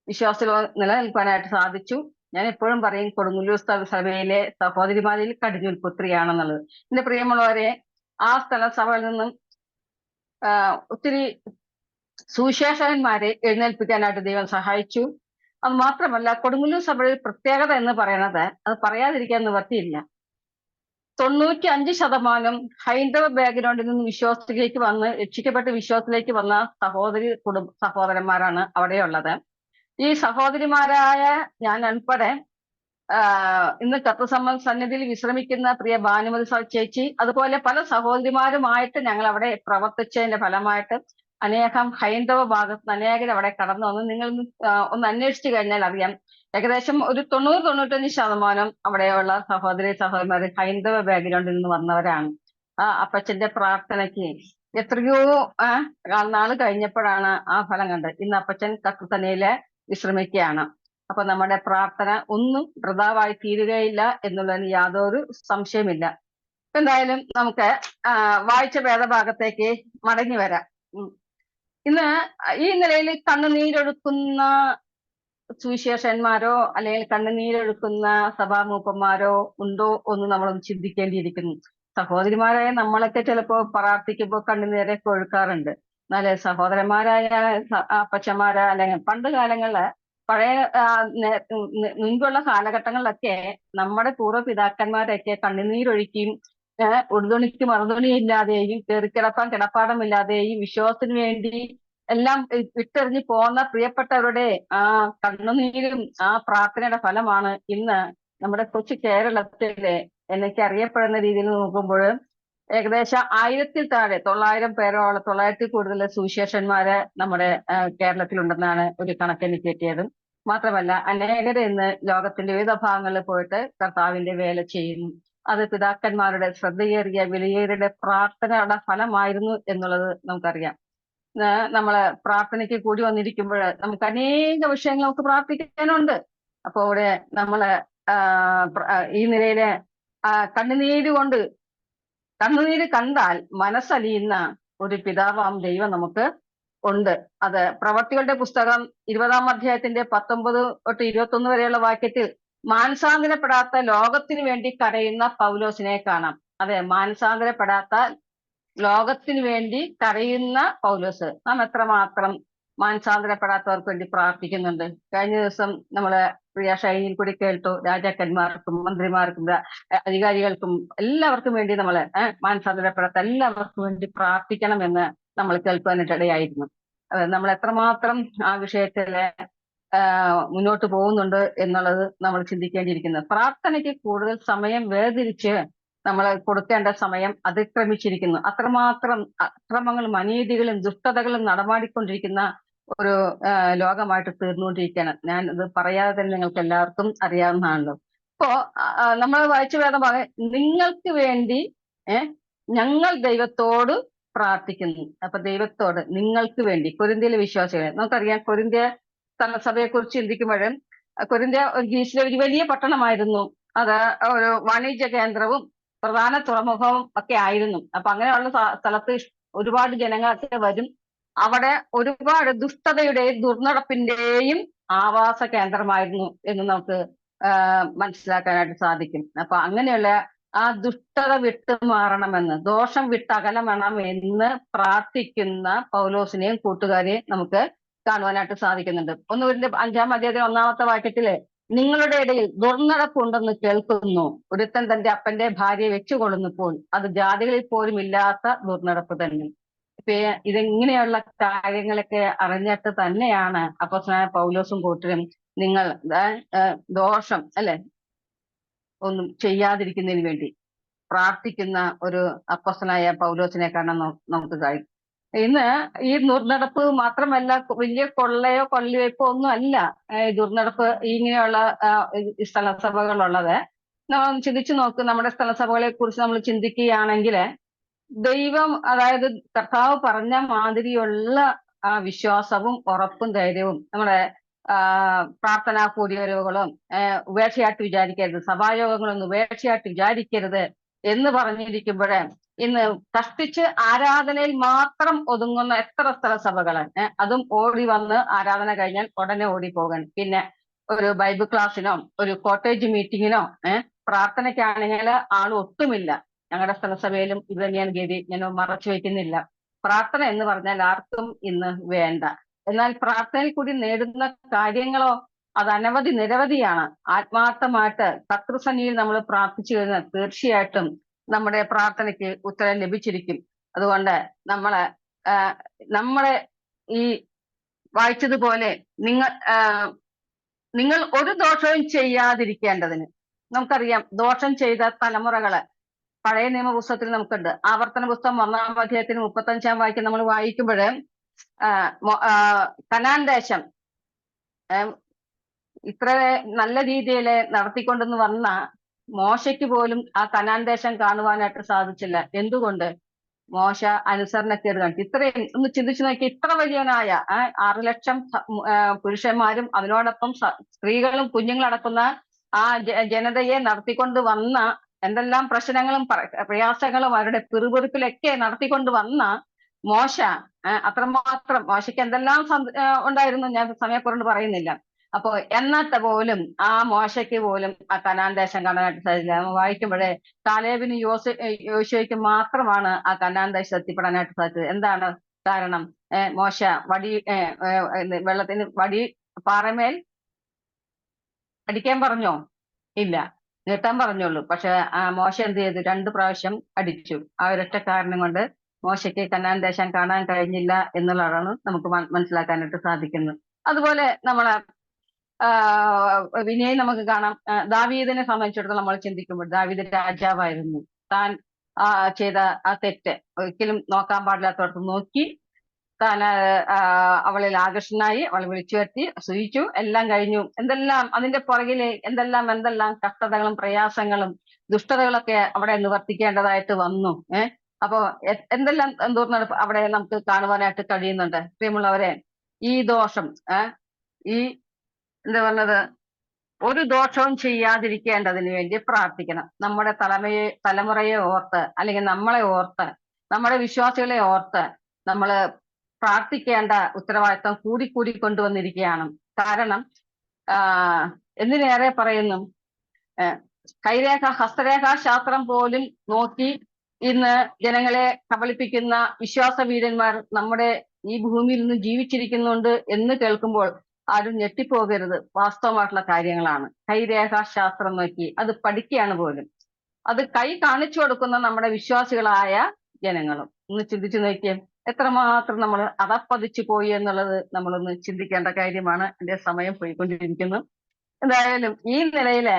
S5: വിശ്വാസത്തിൽ നിലനിൽക്കാനായിട്ട് സാധിച്ചു. ഞാൻ എപ്പോഴും പറയും, കൊടുങ്ങല്ലൂർ സ്ഥലസഭയിലെ സഹോദരിമാരിൽ കടിഞ്ഞൂൽ പുത്രിയാണെന്നുള്ളത്. എന്റെ പ്രിയമുള്ളവരെ, ആ സ്ഥലസഭയിൽ നിന്നും ഒത്തിരി സുവിശേഷകന്മാരെ എഴുന്നേൽപ്പിക്കാനായിട്ട് ദൈവം സഹായിച്ചു. അത് മാത്രമല്ല, കൊടുങ്ങല്ലൂർ സഭയുടെ പ്രത്യേകത എന്ന് പറയുന്നത്, അത് പറയാതിരിക്കാൻ നിവർത്തിയില്ല. 95% ഹൈന്ദവ ബാക്ക്ഗ്രൗണ്ടിൽ നിന്ന് വിശ്വാസത്തിലേക്ക് വന്ന് രക്ഷിക്കപ്പെട്ട് വിശ്വാസത്തിലേക്ക് വന്ന സഹോദരന്മാരാണ് അവിടെയുള്ളത്. ഈ സഹോദരിമാരായ ഞാൻ ഉൾപ്പെടെ ഇന്ന് സന്നിധിയിൽ വിശ്രമിക്കുന്ന പ്രിയ ഭാനുമതി ചേച്ചി, അതുപോലെ പല സഹോദരിമാരുമായിട്ട് ഞങ്ങൾ അവിടെ പ്രവർത്തിച്ചതിന്റെ ഫലമായിട്ട് അനേകം ഹൈന്ദവ ഭാഗത്ത് അനേകം അവിടെ കടന്നു വന്നു. നിങ്ങൾ ഒന്ന് അന്വേഷിച്ചു കഴിഞ്ഞാൽ അറിയാം, ഏകദേശം ഒരു 90-95% അവിടെയുള്ള സഹോദരന്മാർ ഹൈന്ദവ ബാക്ക്ഗ്രൗണ്ടിൽ നിന്ന് വന്നവരാണ്. ആ അപ്പച്ചന്റെ പ്രാർത്ഥനയ്ക്ക് എത്രയോ നാള് കഴിഞ്ഞപ്പോഴാണ് ആ ഫലം കണ്ടത്. ഇന്ന് അപ്പച്ചൻ കക്കുതനയില് വിശ്രമിക്കുകയാണ്. അപ്പൊ നമ്മുടെ പ്രാർത്ഥന ഒന്നും വൃഥാവായി തീരുകയില്ല എന്നുള്ളതിന് യാതൊരു സംശയമില്ല. എന്തായാലും നമുക്ക് വായിച്ച വേദഭാഗത്തേക്ക് മടങ്ങി വരാം. ഇന്ന് ഈ നിലയിൽ കണ്ണുനീരൊഴുക്കുന്ന സുവിശേഷന്മാരോ അല്ലെങ്കിൽ കണ്ണുനീരൊഴുക്കുന്ന സഭാമൂപ്പന്മാരോ ഉണ്ടോ എന്ന് നമ്മളൊന്ന് ചിന്തിക്കേണ്ടിയിരിക്കുന്നു. സഹോദരിമാരായ നമ്മളൊക്കെ ചിലപ്പോ പ്രാർത്ഥിക്കുമ്പോൾ കണ്ണുനീരൊക്കെ ഒഴുക്കാറുണ്ട്. എന്നാല് സഹോദരന്മാരായ അപ്പച്ചന്മാര് അല്ലെങ്കിൽ പണ്ട് കാലങ്ങളില് പഴയ മുൻപുള്ള കാലഘട്ടങ്ങളിലൊക്കെ നമ്മുടെ പൂർവ്വപിതാക്കന്മാരൊക്കെ കണ്ണുനീരൊഴുക്കിയും ഉടുതുണിക്ക് മറുതുണിയില്ലാതെയും കിടപ്പാടമില്ലാതെയും വിശ്വാസത്തിന് വേണ്ടി എല്ലാം വിട്ടെറിഞ്ഞു പോകുന്ന പ്രിയപ്പെട്ടവരുടെ ആ കണ്ണുനീരും ആ പ്രാർത്ഥനയുടെ ഫലമാണ് ഇന്ന് നമ്മുടെ കൊച്ചു കേരളത്തിലെ എനിക്ക് അറിയപ്പെടുന്ന രീതിയിൽ നോക്കുമ്പോൾ ഏകദേശം 1000-ൽ താഴെ 900 പേരോളം 900-ൽ കൂടുതൽ സുവിശേഷന്മാര് നമ്മുടെ കേരളത്തിലുണ്ടെന്നാണ് ഒരു കണക്കെനിക്ക് കിട്ടിയത്. മാത്രമല്ല അനേകര് ഇന്ന് ലോകത്തിന്റെ വിവിധ ഭാഗങ്ങളിൽ പോയിട്ട് കർത്താവിന്റെ വേല ചെയ്യുന്നു. അത് പിതാക്കന്മാരുടെ ശ്രദ്ധയേറിയ വിലയേറിയ പ്രാർത്ഥനയുടെ ഫലമായിരുന്നു എന്നുള്ളത് നമുക്കറിയാം. നമ്മള് പ്രാർത്ഥനയ്ക്ക് കൂടി വന്നിരിക്കുമ്പോൾ നമുക്ക് അനേക വിഷയങ്ങൾ നമുക്ക് പ്രാർത്ഥിക്കാനുണ്ട്. അപ്പൊ ഇവിടെ നമ്മള് ഈ നിലയില് കണ്ണുനീര് കണ്ടാൽ മനസ്സലിയുന്ന ഒരു പിതാവാം ദൈവം നമുക്ക് ഉണ്ട്. അത് പ്രവർത്തികളുടെ പുസ്തകം 20-ാം അധ്യായത്തിന്റെ 19 തൊട്ട് 21 വരെയുള്ള വാക്യത്തിൽ മാനസാന്തരപ്പെടാത്ത ലോകത്തിന് വേണ്ടി കരയുന്ന പൗലോസിനെ കാണാം. അതെ, മാനസാന്തരപ്പെടാത്ത ലോകത്തിന് വേണ്ടി കരയുന്ന പൗലോസ്. നാം എത്രമാത്രം മാനസാന്തരപ്പെടാത്തവർക്ക് വേണ്ടി പ്രാർത്ഥിക്കുന്നുണ്ട്. കഴിഞ്ഞ ദിവസം നമ്മള് പ്രിയ ഷൈനിൽ കൂടി കേട്ടു, രാജാക്കന്മാർക്കും മന്ത്രിമാർക്കും അധികാരികൾക്കും എല്ലാവർക്കും വേണ്ടി നമ്മള് മാനസാന്തരപ്പെടാത്ത എല്ലാവർക്കും വേണ്ടി പ്രാർത്ഥിക്കണമെന്ന് നമ്മൾ കേൾക്കാനിടയായിരുന്നു. നമ്മൾ എത്രമാത്രം ആ വിഷയത്തില് മുന്നോട്ട് പോകുന്നുണ്ട് എന്നുള്ളത് നമ്മൾ ചിന്തിക്കേണ്ടിയിരിക്കുന്നത്. പ്രാർത്ഥനയ്ക്ക് കൂടുതൽ സമയം വേർതിരിച്ച് നമ്മൾ കൊടുക്കേണ്ട സമയം അതിക്രമിച്ചിരിക്കുന്നു. അത്രമാത്രം അക്രമങ്ങളും അനീതികളും ദുഷ്ടതകളും നടമാടിക്കൊണ്ടിരിക്കുന്ന ഒരു ലോകമായിട്ട് തീർന്നുകൊണ്ടിരിക്കുകയാണ്. ഞാൻ ഇത് പറയാതെ തന്നെ നിങ്ങൾക്ക് എല്ലാവർക്കും അറിയാവുന്നതാണല്ലോ. ഇപ്പോ നമ്മൾ വായിച്ച വേദം നിങ്ങൾക്ക് വേണ്ടി ഞങ്ങൾ ദൈവത്തോട് പ്രാർത്ഥിക്കുന്നു. അപ്പൊ ദൈവത്തോട് നിങ്ങൾക്ക് വേണ്ടി കൊരിന്ത്യയിലെ വിശ്വാസികളെ നമുക്കറിയാം. കൊരിന്ത്യ സഭയെ കുറിച്ച് ചിന്തിക്കുമ്പോഴും കൊരിന്ത്യ ഗ്രീസിലെ ഒരു വലിയ പട്ടണമായിരുന്നു. അത് ഒരു വാണിജ്യ കേന്ദ്രവും പ്രധാന തുറമുഖവും ഒക്കെ ആയിരുന്നു. അപ്പൊ അങ്ങനെയുള്ള സ്ഥലത്ത് ഒരുപാട് ജനങ്ങളൊക്കെ വരും. അവിടെ ഒരുപാട് ദുഷ്ടതയുടെയും ദുർനടപ്പിന്റെയും ആവാസ കേന്ദ്രമായിരുന്നു എന്ന് നമുക്ക് മനസ്സിലാക്കാനായിട്ട് സാധിക്കും. അപ്പൊ അങ്ങനെയുള്ള ആ ദുഷ്ടത വിട്ടുമാറണമെന്ന്, ദോഷം വിട്ടകലമെന്ന് പ്രാർത്ഥിക്കുന്ന പൗലോസിനെയും കൂട്ടുകാരെയും നമുക്ക് കാണുവാനായിട്ട് സാധിക്കുന്നുണ്ട്. 1 Corinthians 5-ാം അധ്യായത്തിൽ 1-ാമത്തെ വാക്യത്തില് നിങ്ങളുടെ ഇടയിൽ ദുർനടപ്പുണ്ടെന്ന് കേൾക്കുന്നു. ഒരുത്തൻ തന്റെ അപ്പന്റെ ഭാര്യയെ വെച്ചുകൊള്ളുന്നപ്പോൾ അത് ജാതികളിൽ പോലും ഇല്ലാത്ത ദുർനടപ്പ് തന്നെ. ഇപ്പൊ ഇതെങ്ങനെയുള്ള കാര്യങ്ങളൊക്കെ അറിഞ്ഞിട്ട് തന്നെയാണ് അപ്പോസ്തലനായ പൗലോസും കൂട്ടരും നിങ്ങൾ ദോഷം ഒന്നും ചെയ്യാതിരിക്കുന്നതിന് വേണ്ടി പ്രാർത്ഥിക്കുന്ന ഒരു അപ്പോസ്തലനായ പൗലോസിനെ കാണാൻ നമുക്ക് കഴിയും. ഇന്ന് ഈ ദുർനടപ്പ് മാത്രമല്ല, വലിയ കൊള്ളയോ കൊള്ളിവയ്പോ ഒന്നും അല്ല ദുർനടപ്പ് ഇങ്ങനെയുള്ള സ്ഥലസഭകളുള്ളത്. നമ്മൾ ചിന്തിച്ചു നോക്ക്. നമ്മുടെ സ്ഥലസഭകളെ കുറിച്ച് നമ്മൾ ചിന്തിക്കുകയാണെങ്കിൽ ദൈവം, അതായത് കർത്താവ് പറഞ്ഞ മാതിരിയുള്ള ആ വിശ്വാസവും ഉറപ്പും ധൈര്യവും നമ്മുടെ പ്രാർത്ഥനാ കൂടിവരവുകളും ഉപേക്ഷയായിട്ട് വിചാരിക്കരുത്, സഭായോഗങ്ങളൊന്നും ഉപേക്ഷയായിട്ട് വിചാരിക്കരുത് എന്ന് പറഞ്ഞിരിക്കുമ്പോഴേ ഇന്ന് കഷ്ടിച്ച് ആരാധനയിൽ മാത്രം ഒതുങ്ങുന്ന എത്ര സ്ഥലസഭകള്, അതും ഓടി വന്ന് ആരാധന കഴിഞ്ഞാൽ ഉടനെ ഓടിപ്പോകാൻ. പിന്നെ ഒരു ബൈബിൾ ക്ലാസ്സിനോ ഒരു കോട്ടേജ് മീറ്റിങ്ങിനോ പ്രാർത്ഥനയ്ക്കാണെങ്കിൽ ആൾ ഒട്ടുമില്ല. ഞങ്ങളുടെ സ്ഥലസഭയിലും ഇത് തന്നെയാണ് ഗതി. ഞാൻ മറച്ചു വയ്ക്കുന്നില്ല. പ്രാർത്ഥന എന്ന് പറഞ്ഞാൽ ആർക്കും ഇന്ന് വേണ്ട. എന്നാൽ പ്രാർത്ഥനയിൽ കൂടി നേടുന്ന കാര്യങ്ങളോ അത് നിരവധിയാണ്. ആത്മാർത്ഥമായിട്ട് കർത്തൃസന്നിധിയിൽ നമ്മൾ പ്രാർത്ഥിച്ചു കഴിഞ്ഞാൽ തീർച്ചയായിട്ടും നമ്മുടെ പ്രാർത്ഥനയ്ക്ക് ഉത്തരം ലഭിച്ചിരിക്കും. അതുകൊണ്ട് നമ്മളെ ഈ വായിച്ചതുപോലെ നിങ്ങൾ ഒരു ദോഷവും ചെയ്യാതിരിക്കേണ്ടതിന്, നമുക്കറിയാം ദോഷം ചെയ്ത തലമുറകള് പഴയ നിയമപുസ്തകത്തിൽ നമുക്കുണ്ട്. ആവർത്തന പുസ്തകം 1-ാം അധ്യായത്തിന് 35-ാം വാക്യം നമ്മൾ വായിക്കുമ്പോൾ കനാൻ ദേശം ഇത്ര നല്ല രീതിയിൽ നടത്തിക്കൊണ്ടെന്ന് വന്ന മോശയ്ക്ക് പോലും ആ കനാൻ ദേശം കാണുവാനായിട്ട് സാധിച്ചില്ല. എന്തുകൊണ്ട്? മോശ അനുസരണക്കേട് കാണിച്ചു. ഇത്രയും ഒന്ന് ചിന്തിച്ചു നോക്കി. ഇത്ര വലിയവനായ 6 ലക്ഷം പുരുഷന്മാരും അതിനോടൊപ്പം സ്ത്രീകളും കുഞ്ഞുങ്ങളടക്കുന്ന ആ ജനതയെ നടത്തിക്കൊണ്ട് വന്ന എന്തെല്ലാം പ്രശ്നങ്ങളും പ്രയാസങ്ങളും അവരുടെ പിറുപിറുപ്പിലൊക്കെ നടത്തിക്കൊണ്ട് വന്ന മോശ അത്രമാത്രം മോശയ്ക്ക് എന്തെല്ലാം ഉണ്ടായിരുന്നു, ഞാൻ സമയക്കുറണ്ട് പറയുന്നില്ല. അപ്പോ എന്നിട്ട് പോലും ആ മോശയ്ക്ക് പോലും ആ കനാൻ ദേശം കാണാനായിട്ട് സാധിച്ചില്ല. വായിക്കുമ്പോഴേ കാലേബിനും യോശുവയ്ക്കും മാത്രമാണ് ആ കനാൻ ദേശം എത്തിപ്പെടാനായിട്ട് സാധിച്ചത്. എന്താണ് കാരണം? മോശ വെള്ളത്തിന് പാറമേൽ അടിക്കാൻ പറഞ്ഞോ? ഇല്ല, നീട്ടാൻ പറഞ്ഞുള്ളൂ. പക്ഷെ മോശ എന്ത് ചെയ്തു? 2 പ്രാവശ്യം അടിച്ചു. ആ ഒരൊറ്റ കാരണം കൊണ്ട് മോശയ്ക്ക് കനാൻ ദേശം കാണാൻ കഴിഞ്ഞില്ല എന്നുള്ളതാണ് നമുക്ക് മനസ്സിലാക്കാനായിട്ട് സാധിക്കുന്നത്. അതുപോലെ നമ്മളെ വിനയം നമുക്ക് കാണാം. ദാവീദിനെ സംബന്ധിച്ചിടത്തോളം നമ്മൾ ചിന്തിക്കുമ്പോൾ ദാവീദ് രാജാവായിരുന്നു. താൻ ചെയ്ത ആ തെറ്റ് ഒരിക്കലും നോക്കാൻ പാടില്ലാത്തവർക്ക് നോക്കി, താൻ അവളിൽ ആകർഷനായി, അവളെ വിളിച്ചു വരുത്തി, സൂചിച്ചു, എല്ലാം കഴിഞ്ഞു. എന്തെല്ലാം അതിന്റെ പുറകിലെ എന്തെല്ലാം കഷ്ടതകളും പ്രയാസങ്ങളും ദുഷ്ടതകളൊക്കെ അവിടെ നിവർത്തിക്കേണ്ടതായിട്ട് വന്നു. അപ്പോ എന്തെല്ലാം ദുർനടപ്പ് അവിടെ നമുക്ക് കാണുവാനായിട്ട് കഴിയുന്നുണ്ട്. പ്രിയമുള്ളവരെ, ഈ ദോഷം എന്താ പറഞ്ഞത്, ഒരു ദോഷവും ചെയ്യാതിരിക്കേണ്ടതിന് വേണ്ടി പ്രാർത്ഥിക്കണം. നമ്മുടെ തലമുറയെ ഓർത്ത് അല്ലെങ്കിൽ നമ്മളെ ഓർത്ത് നമ്മുടെ വിശ്വാസികളെ ഓർത്ത് നമ്മൾ പ്രാർത്ഥിക്കേണ്ട ഉത്തരവാദിത്വം കൂടി കൊണ്ടുവന്നിരിക്കുകയാണ്. കാരണം എന്തിനേറെ പറയുന്നു, ഹസ്തരേഖാ ശാസ്ത്രം പോലും നോക്കി ഇന്ന് ജനങ്ങളെ കബളിപ്പിക്കുന്ന വിശ്വാസ വീരന്മാർ നമ്മുടെ ഈ ഭൂമിയിൽ നിന്ന് ജീവിച്ചിരിക്കുന്നുണ്ട് എന്ന് കേൾക്കുമ്പോൾ ആരും ഞെട്ടിപ്പോകരുത്. വാസ്തവമായിട്ടുള്ള കാര്യങ്ങളാണ്. കൈരേഖാ ശാസ്ത്രം നോക്കി അത് പഠിക്കുകയാണ് പോലും. അത് കൈ കാണിച്ചു കൊടുക്കുന്ന നമ്മുടെ വിശ്വാസികളായ ജനങ്ങളും. ഒന്ന് ചിന്തിച്ചു നോക്കിയേ, എത്രമാത്രം നമ്മൾ അതപ്പതിച്ചു പോയി എന്നുള്ളത് നമ്മളൊന്ന് ചിന്തിക്കേണ്ട കാര്യമാണ്. എന്റെ സമയം പോയിക്കൊണ്ടിരിക്കുന്നു. എന്തായാലും ഈ നിലയില്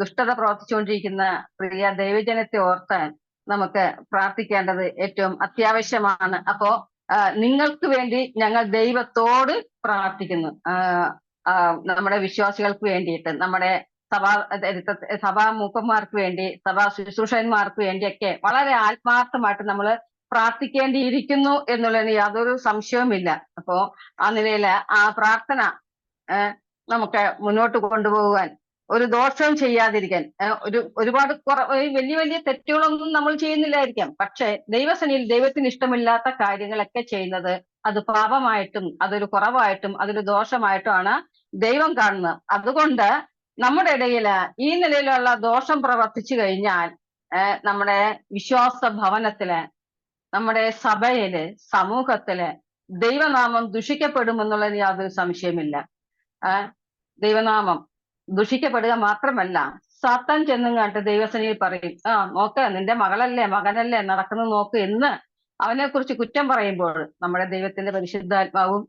S5: ദുഷ്ടത പ്രവർത്തിച്ചുകൊണ്ടിരിക്കുന്ന പ്രിയ ദൈവജനത്തെ ഓർത്ത് നമുക്ക് പ്രാർത്ഥിക്കേണ്ടത് ഏറ്റവും അത്യാവശ്യമാണ്. അപ്പോ നിങ്ങൾക്ക് വേണ്ടി ഞങ്ങൾ ദൈവത്തോട് പ്രാർത്ഥിക്കുന്നു. നമ്മുടെ വിശ്വാസികൾക്ക് വേണ്ടിയിട്ട്, നമ്മുടെ സഭാ മൂപ്പന്മാർക്ക് വേണ്ടി, സഭാ ശുശ്രൂഷന്മാർക്ക് വേണ്ടിയൊക്കെ വളരെ ആത്മാർത്ഥമായിട്ട് നമ്മൾ പ്രാർത്ഥിക്കേണ്ടിയിരിക്കുന്നു എന്നുള്ളതിന് യാതൊരു സംശയവുമില്ല. അപ്പോ ആ നിലയില് ആ പ്രാർത്ഥന നമുക്ക് മുന്നോട്ട് കൊണ്ടുപോകാൻ, ഒരു ദോഷവും ചെയ്യാതിരിക്കാൻ, ഒരുപാട് വലിയ വലിയ തെറ്റുകളൊന്നും നമ്മൾ ചെയ്യുന്നില്ലായിരിക്കാം. പക്ഷെ ദൈവസന്നിധിയിൽ ദൈവത്തിന് ഇഷ്ടമില്ലാത്ത കാര്യങ്ങളൊക്കെ ചെയ്യുന്നത് അത് പാപമായിട്ടും അതൊരു കുറവായിട്ടും അതൊരു ദോഷമായിട്ടുമാണ് ദൈവം കാണുന്നത്. അതുകൊണ്ട് നമ്മുടെ ഇടയില് ഈ നിലയിലുള്ള ദോഷം പ്രവർത്തിച്ചു കഴിഞ്ഞാൽ നമ്മുടെ വിശ്വാസ ഭവനത്തില്, നമ്മുടെ സഭയില്, സമൂഹത്തില് ദൈവനാമം ദുഷിക്കപ്പെടുമെന്നുള്ളതിന് യാതൊരു സംശയമില്ല. ദൈവനാമം ദുഷിക്കപ്പെടുക മാത്രമല്ല, സാത്താൻ ചെന്നും കണ്ട് ദൈവസന്നിധിയിൽ പറയും, നോക്ക്, നിന്റെ മകളല്ലേ മകനല്ലേ നടക്കുന്നത് നോക്ക് എന്ന് അവനെ കുറിച്ച് കുറ്റം പറയുമ്പോൾ നമ്മുടെ ദൈവത്തിന്റെ പരിശുദ്ധാത്മാവും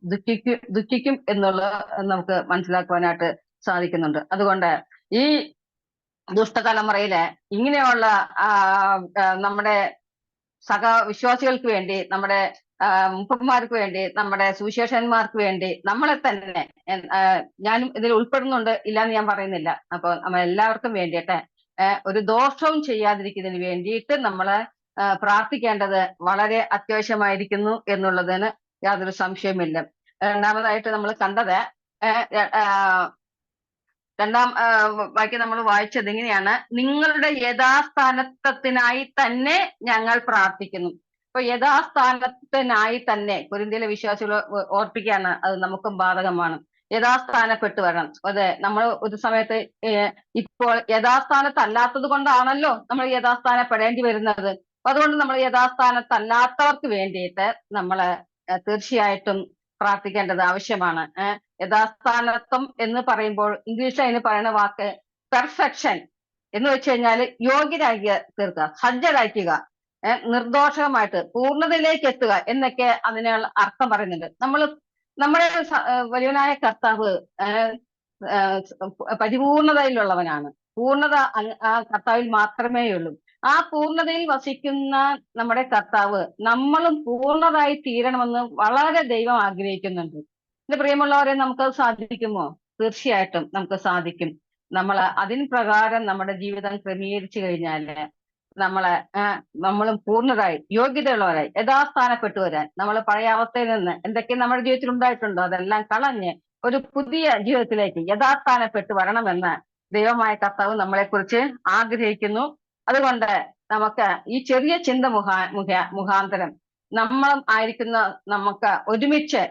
S5: ദുഃഖിക്കും എന്നുള്ളത് നമുക്ക് മനസ്സിലാക്കുവാനായിട്ട് സാധിക്കുന്നുണ്ട്. അതുകൊണ്ട് ഈ ദുഷ്ടതലമുറയില് ഇങ്ങനെയുള്ള നമ്മുടെ വിശ്വാസികൾക്ക് വേണ്ടി, നമ്മുടെ മുപ്പന്മാർക്ക് വേണ്ടി, നമ്മുടെ സുവിശേഷന്മാർക്ക് വേണ്ടി, നമ്മളെ തന്നെ, ഞാനും ഇതിൽ ഉൾപ്പെടുന്നുണ്ട്, ഇല്ലാന്ന് ഞാൻ പറയുന്നില്ല. അപ്പൊ നമ്മൾ എല്ലാവർക്കും വേണ്ടിയിട്ട് ഒരു ദോഷവും ചെയ്യാതിരിക്കുന്നതിന് വേണ്ടിയിട്ട് നമ്മള് പ്രാർത്ഥിക്കേണ്ടത് വളരെ അത്യാവശ്യമായിരിക്കുന്നു എന്നുള്ളതിന് യാതൊരു സംശയമില്ല. രണ്ടാമതായിട്ട് നമ്മൾ കണ്ടത്, രണ്ടാം വാക്യം നമ്മൾ വായിച്ചത് ഇങ്ങനെയാണ്: നിങ്ങളുടെ യഥാസ്ഥാനത്വത്തിനായി തന്നെ ഞങ്ങൾ പ്രാർത്ഥിക്കുന്നു. അപ്പൊ യഥാസ്ഥാനത്തിനായി തന്നെ കൊരിന്ത്യയിലെ വിശ്വാസികൾ ഓർപ്പിക്കുകയാണ്, അത് നമുക്കും ബാധകമാണ്. യഥാസ്ഥാനപ്പെട്ട് വരണം. അതെ, നമ്മൾ ഒരു സമയത്ത് ഇപ്പോൾ യഥാസ്ഥാനത്തല്ലാത്തത് കൊണ്ടാണല്ലോ നമ്മൾ യഥാസ്ഥാനപ്പെടേണ്ടി വരുന്നത്. അപ്പൊ അതുകൊണ്ട് നമ്മൾ യഥാസ്ഥാനത്തല്ലാത്തവർക്ക് വേണ്ടിയിട്ട് നമ്മള് തീർച്ചയായിട്ടും പ്രാർത്ഥിക്കേണ്ടത് ആവശ്യമാണ്. യഥാസ്ഥാനത്വം എന്ന് പറയുമ്പോൾ ഇംഗ്ലീഷിൽ അതിന് പറയുന്ന വാക്ക് പെർഫെക്ഷൻ എന്ന് വെച്ച് കഴിഞ്ഞാൽ യോഗ്യരാക്കി തീർക്കുക, സജ്ജരാക്കുക, നിർദോഷമായിട്ട് പൂർണ്ണതയിലേക്ക് എത്തുക എന്നൊക്കെ അതിനുള്ള അർത്ഥം പറയുന്നുണ്ട്. നമ്മുടെ വലിയവനായ കർത്താവ് പരിപൂർണതയിലുള്ളവനാണ്. പൂർണ്ണത ആ കർത്താവിൽ മാത്രമേ ഉള്ളൂ. ആ പൂർണ്ണതയിൽ വസിക്കുന്ന നമ്മുടെ കർത്താവ് നമ്മളും പൂർണ്ണതായി തീരണമെന്ന് വളരെ ദൈവം ആഗ്രഹിക്കുന്നുണ്ട്. എന്റെ പ്രിയമുള്ളവരെ, നമുക്കത് സാധിക്കുമോ? തീർച്ചയായിട്ടും നമുക്ക് സാധിക്കും. നമ്മൾ അതിന് പ്രകാരം നമ്മുടെ ജീവിതം ക്രമീകരിച്ചു കഴിഞ്ഞാല് നമ്മളും പൂർണ്ണരായി, യോഗ്യതയുള്ളവരായി, യഥാസ്ഥാനപ്പെട്ടു വരാൻ, നമ്മൾ പഴയ അവസ്ഥയിൽ നിന്ന് എന്തൊക്കെ നമ്മുടെ ജീവിതത്തിൽ ഉണ്ടായിട്ടുണ്ടോ അതെല്ലാം കളഞ്ഞ് ഒരു പുതിയ ജീവിതത്തിലേക്ക് യഥാസ്ഥാനപ്പെട്ടു വരണമെന്ന് ദൈവമായ കർത്താവ് നമ്മളെക്കുറിച്ച് ആഗ്രഹിക്കുന്നു. അതുകൊണ്ട് നമുക്ക് ഈ ചെറിയ ചിന്ത മുഖാന്തരം നമ്മളും ആയിരിക്കുന്ന നമുക്ക് ഒരുമിച്ച്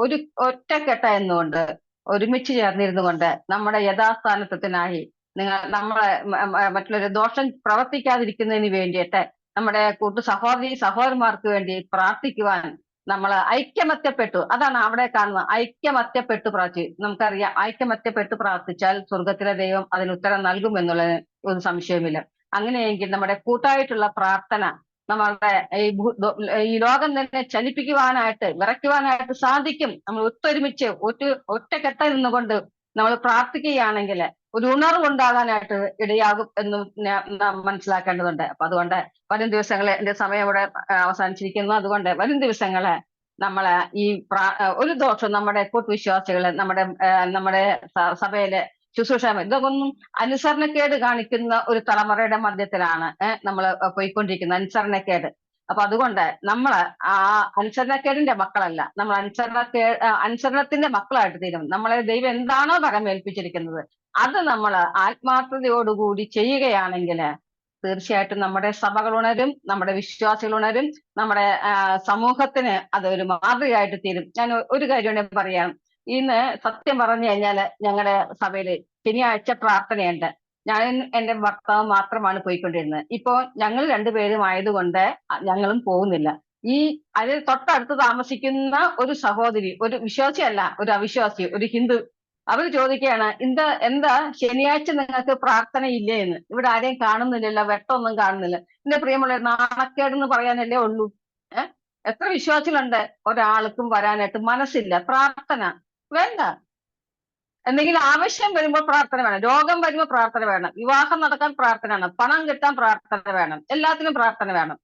S5: ഒരു ഒറ്റക്കെട്ട എന്നുകൊണ്ട് ഒരുമിച്ച് ചേർന്നിരുന്നു കൊണ്ട് നമ്മുടെ യഥാസ്ഥാനത്വത്തിനായി നമ്മളെ മറ്റുള്ളൊരു ദോഷം പ്രവർത്തിക്കാതിരിക്കുന്നതിന് വേണ്ടിയിട്ട് നമ്മുടെ സഹോദരന്മാർക്ക് വേണ്ടി പ്രാർത്ഥിക്കുവാൻ നമ്മൾ ഐക്യമത്യപ്പെട്ടു. അതാണ് അവിടെ കാണുന്നത്, ഐക്യമത്യപ്പെട്ടു പ്രാർത്ഥിച്ചു. നമുക്കറിയാം, ഐക്യമത്യപ്പെട്ടു പ്രാർത്ഥിച്ചാൽ സ്വർഗത്തിലെ ദൈവം അതിന് ഉത്തരം നൽകുമെന്നുള്ളത് ഒരു സംശയമില്ല. അങ്ങനെയെങ്കിൽ നമ്മുടെ കൂട്ടായിട്ടുള്ള പ്രാർത്ഥന നമ്മളുടെ ഈ ലോകം തന്നെ ചലിപ്പിക്കുവാനായിട്ട്, വിറയ്ക്കുവാനായിട്ട് സാധിക്കും. നമ്മൾ ഒത്തൊരുമിച്ച് ഒറ്റക്കെട്ടായി നിന്നുകൊണ്ട് നമ്മൾ പ്രാർത്ഥിക്കുകയാണെങ്കിൽ ഒരു ഉണർവുണ്ടാകാനായിട്ട് ഇടയാകും എന്നും മനസ്സിലാക്കേണ്ടതുണ്ട്. അപ്പൊ അതുകൊണ്ട് വരും ദിവസങ്ങളെ, എന്റെ സമയം ഇവിടെ അവസാനിച്ചിരിക്കുന്നു. അതുകൊണ്ട് വരും ദിവസങ്ങളെ നമ്മള് ഈ ഒരു ദോഷം നമ്മുടെ കൂട്ടുവിശ്വാസികള്, നമ്മുടെ സഭയിലെ ശുശ്രൂഷ, ഇതൊന്നും അനുസരണക്കേട് കാണിക്കുന്ന ഒരു തലമുറയുടെ മധ്യത്തിലാണ് നമ്മൾ പോയിക്കൊണ്ടിരിക്കുന്നത്, അനുസരണക്കേട്. അപ്പൊ അതുകൊണ്ട് നമ്മള് ആ അനുസരണക്കേടിന്റെ മക്കളല്ല, നമ്മൾ അനുസരണത്തിന്റെ മക്കളായിട്ട് തീരും. നമ്മളെ ദൈവം എന്താണോ കരമേൽപ്പിച്ചിരിക്കുന്നത് അത് നമ്മൾ ആത്മാർത്ഥതയോടുകൂടി ചെയ്യുകയാണെങ്കിൽ തീർച്ചയായിട്ടും നമ്മുടെ സഭകൾ ഉണരും, നമ്മുടെ വിശ്വാസികൾ ഉണരും, നമ്മുടെ സമൂഹത്തിന് അതൊരു മാതൃകയായിട്ട് തീരും. ഞാൻ ഒരു കാര്യം കൂടെ പറയാം. ഇന്ന് സത്യം പറഞ്ഞു കഴിഞ്ഞാല് ഞങ്ങളുടെ സഭയില് ശനിയാഴ്ച പ്രാർത്ഥനയുണ്ട്. ഞാൻ എന്റെ ഭർത്താവ് മാത്രമാണ് പോയിക്കൊണ്ടിരുന്നത്. ഇപ്പോ ഞങ്ങൾ രണ്ടുപേരും ആയതുകൊണ്ട് ഞങ്ങളും പോകുന്നില്ല. അതിൽ തൊട്ടടുത്ത് താമസിക്കുന്ന ഒരു സഹോദരി, ഒരു വിശ്വാസിയല്ല, ഒരു അവിശ്വാസി, ഒരു ഹിന്ദു, അവർ ചോദിക്കുകയാണ്, എന്താ ശനിയാഴ്ച നിങ്ങൾക്ക് പ്രാർത്ഥന ഇല്ലേ എന്ന്. ഇവിടെ ആരെയും കാണുന്നില്ലല്ലോ, വെട്ടമൊന്നും കാണുന്നില്ല. എന്റെ പ്രിയമുള്ള നാണക്കേടെന്ന് പറയാനല്ലേ ഉള്ളൂ. എത്ര വിശ്വാസികളുണ്ട് ഒരാൾക്കും വരാനായിട്ട് മനസ്സില്ല. പ്രാർത്ഥന വേണ്ട. എന്തെങ്കിലും ആവശ്യം വരുമ്പോൾ പ്രാർത്ഥന വേണം, രോഗം വരുമ്പോൾ പ്രാർത്ഥന വേണം, വിവാഹം നടക്കാൻ പ്രാർത്ഥന വേണം, പണം കിട്ടാൻ പ്രാർത്ഥന വേണം, എല്ലാത്തിനും പ്രാർത്ഥന വേണം.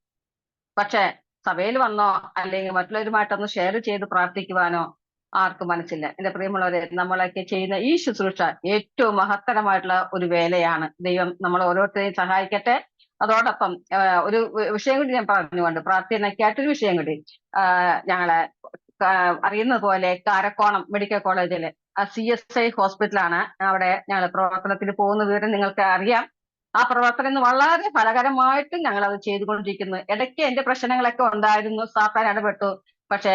S5: പക്ഷെ സഭയിൽ വന്നോ അല്ലെങ്കിൽ മറ്റുള്ളവരുമായിട്ടൊന്ന് ഷെയർ ചെയ്ത് പ്രാർത്ഥിക്കുവാനോ ആർക്കും മനസ്സില്ല. എന്റെ പ്രിയമുള്ളവരെ, നമ്മളൊക്കെ ചെയ്യുന്ന ഈ ശുശ്രൂഷ ഏറ്റവും മഹത്തരമായിട്ടുള്ള ഒരു വേലയാണ്. ദൈവം നമ്മൾ ഓരോരുത്തരെയും സഹായിക്കട്ടെ. അതോടൊപ്പം ഒരു വിഷയം കൂടി ഞാൻ പറഞ്ഞുകൊണ്ട് പ്രാർത്ഥനയ്ക്കായിട്ടൊരു വിഷയം കൂടി. ഞങ്ങളെ അറിയുന്നത് പോലെ കാരക്കോണം മെഡിക്കൽ കോളേജിലെ CSI ഹോസ്പിറ്റലാണ്. അവിടെ ഞങ്ങൾ പ്രവർത്തനത്തിന് പോകുന്ന വിവരം നിങ്ങൾക്ക് അറിയാം. ആ പ്രവർത്തനം ഇന്ന് വളരെ ഫലകരമായിട്ടും ഞങ്ങൾ അത് ചെയ്തുകൊണ്ടിരിക്കുന്നു. ഇടയ്ക്ക് എന്റെ പ്രശ്നങ്ങളൊക്കെ ഉണ്ടായിരുന്നു, സാത്താൻ ഇടപെട്ടു. പക്ഷെ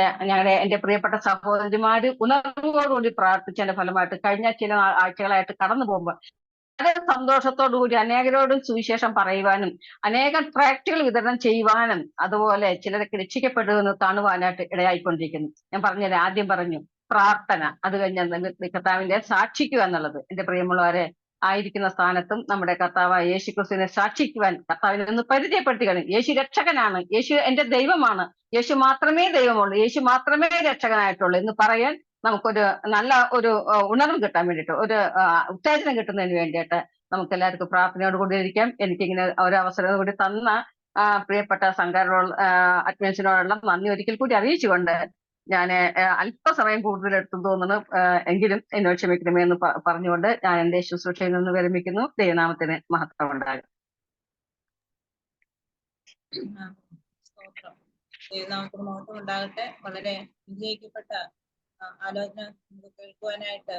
S5: എന്റെ പ്രിയപ്പെട്ട സഹോദരിമാര് ഉണർവോടുകൂടി പ്രാർത്ഥിച്ചതിന്റെ ഫലമായിട്ട് കഴിഞ്ഞ ചില ആഴ്ചകളായിട്ട് കടന്നു പോകുമ്പോൾ വളരെ സന്തോഷത്തോടുകൂടി അനേകരോട് സുവിശേഷം പറയുവാനും അനേകം ട്രാക്റ്റുകൾ വിതരണം ചെയ്യുവാനും അതുപോലെ ചിലരൊക്കെ രക്ഷിക്കപ്പെടുമെന്ന് കാണുവാനായിട്ട് ഇടയായിക്കൊണ്ടിരിക്കുന്നു. ഞാൻ ആദ്യം പറഞ്ഞു പ്രാർത്ഥന, അത് കഴിഞ്ഞ് കർത്താവിന്റെ സാക്ഷിക്കുക എന്നുള്ളത്. എന്റെ പ്രിയമുള്ളവരെ, ആയിരിക്കുന്ന സ്ഥാനത്തും നമ്മുടെ കർത്താവായ യേശു ക്രിസ്തുവിനെ സാക്ഷിക്കുവാൻ കർത്താവിനെ ഒന്ന് പരിചയപ്പെടുത്തുകയാണ്. യേശു രക്ഷകനാണ്, യേശു എന്റെ ദൈവമാണ്, യേശു മാത്രമേ ദൈവമുള്ളൂ, യേശു മാത്രമേ രക്ഷകനായിട്ടുള്ളൂ എന്ന് പറയാൻ നമുക്കൊരു നല്ല ഒരു ഉണർവ് കിട്ടാൻ വേണ്ടിയിട്ട്, ഒരു ഉത്തേജനം കിട്ടുന്നതിന് വേണ്ടിയിട്ട് നമുക്ക് എല്ലാവർക്കും പ്രാർത്ഥനയോട് കൂടി ഇരിക്കാം. എനിക്കിങ്ങനെ ഒരു അവസരം കൂടി തന്ന പ്രിയപ്പെട്ട സംഘാടനോട് അഡ്മിൻസിനോടുള്ള നന്ദി ഒരിക്കൽ കൂടി അറിയിച്ചുകൊണ്ട് ഞാൻ അല്പസമയം കൂടുതൽ എടുത്തു തോന്നുന്നു, എങ്കിലും എന്നോട് ക്ഷമിക്കണമേ എന്ന് പറഞ്ഞുകൊണ്ട് ഞാൻ എന്റെ ശുശ്രൂഷയിൽ നിന്ന് വിരമിക്കുന്നു. ദൈവനാമത്തിന് മഹത്വം ഉണ്ടാകും.
S1: ദൈവനാമത്തിന് മഹത്വം ഉണ്ടാകട്ടെ. വളരെ വിജയിക്കപ്പെട്ട ആലോചന നമുക്ക് കേൾക്കുവാനായിട്ട്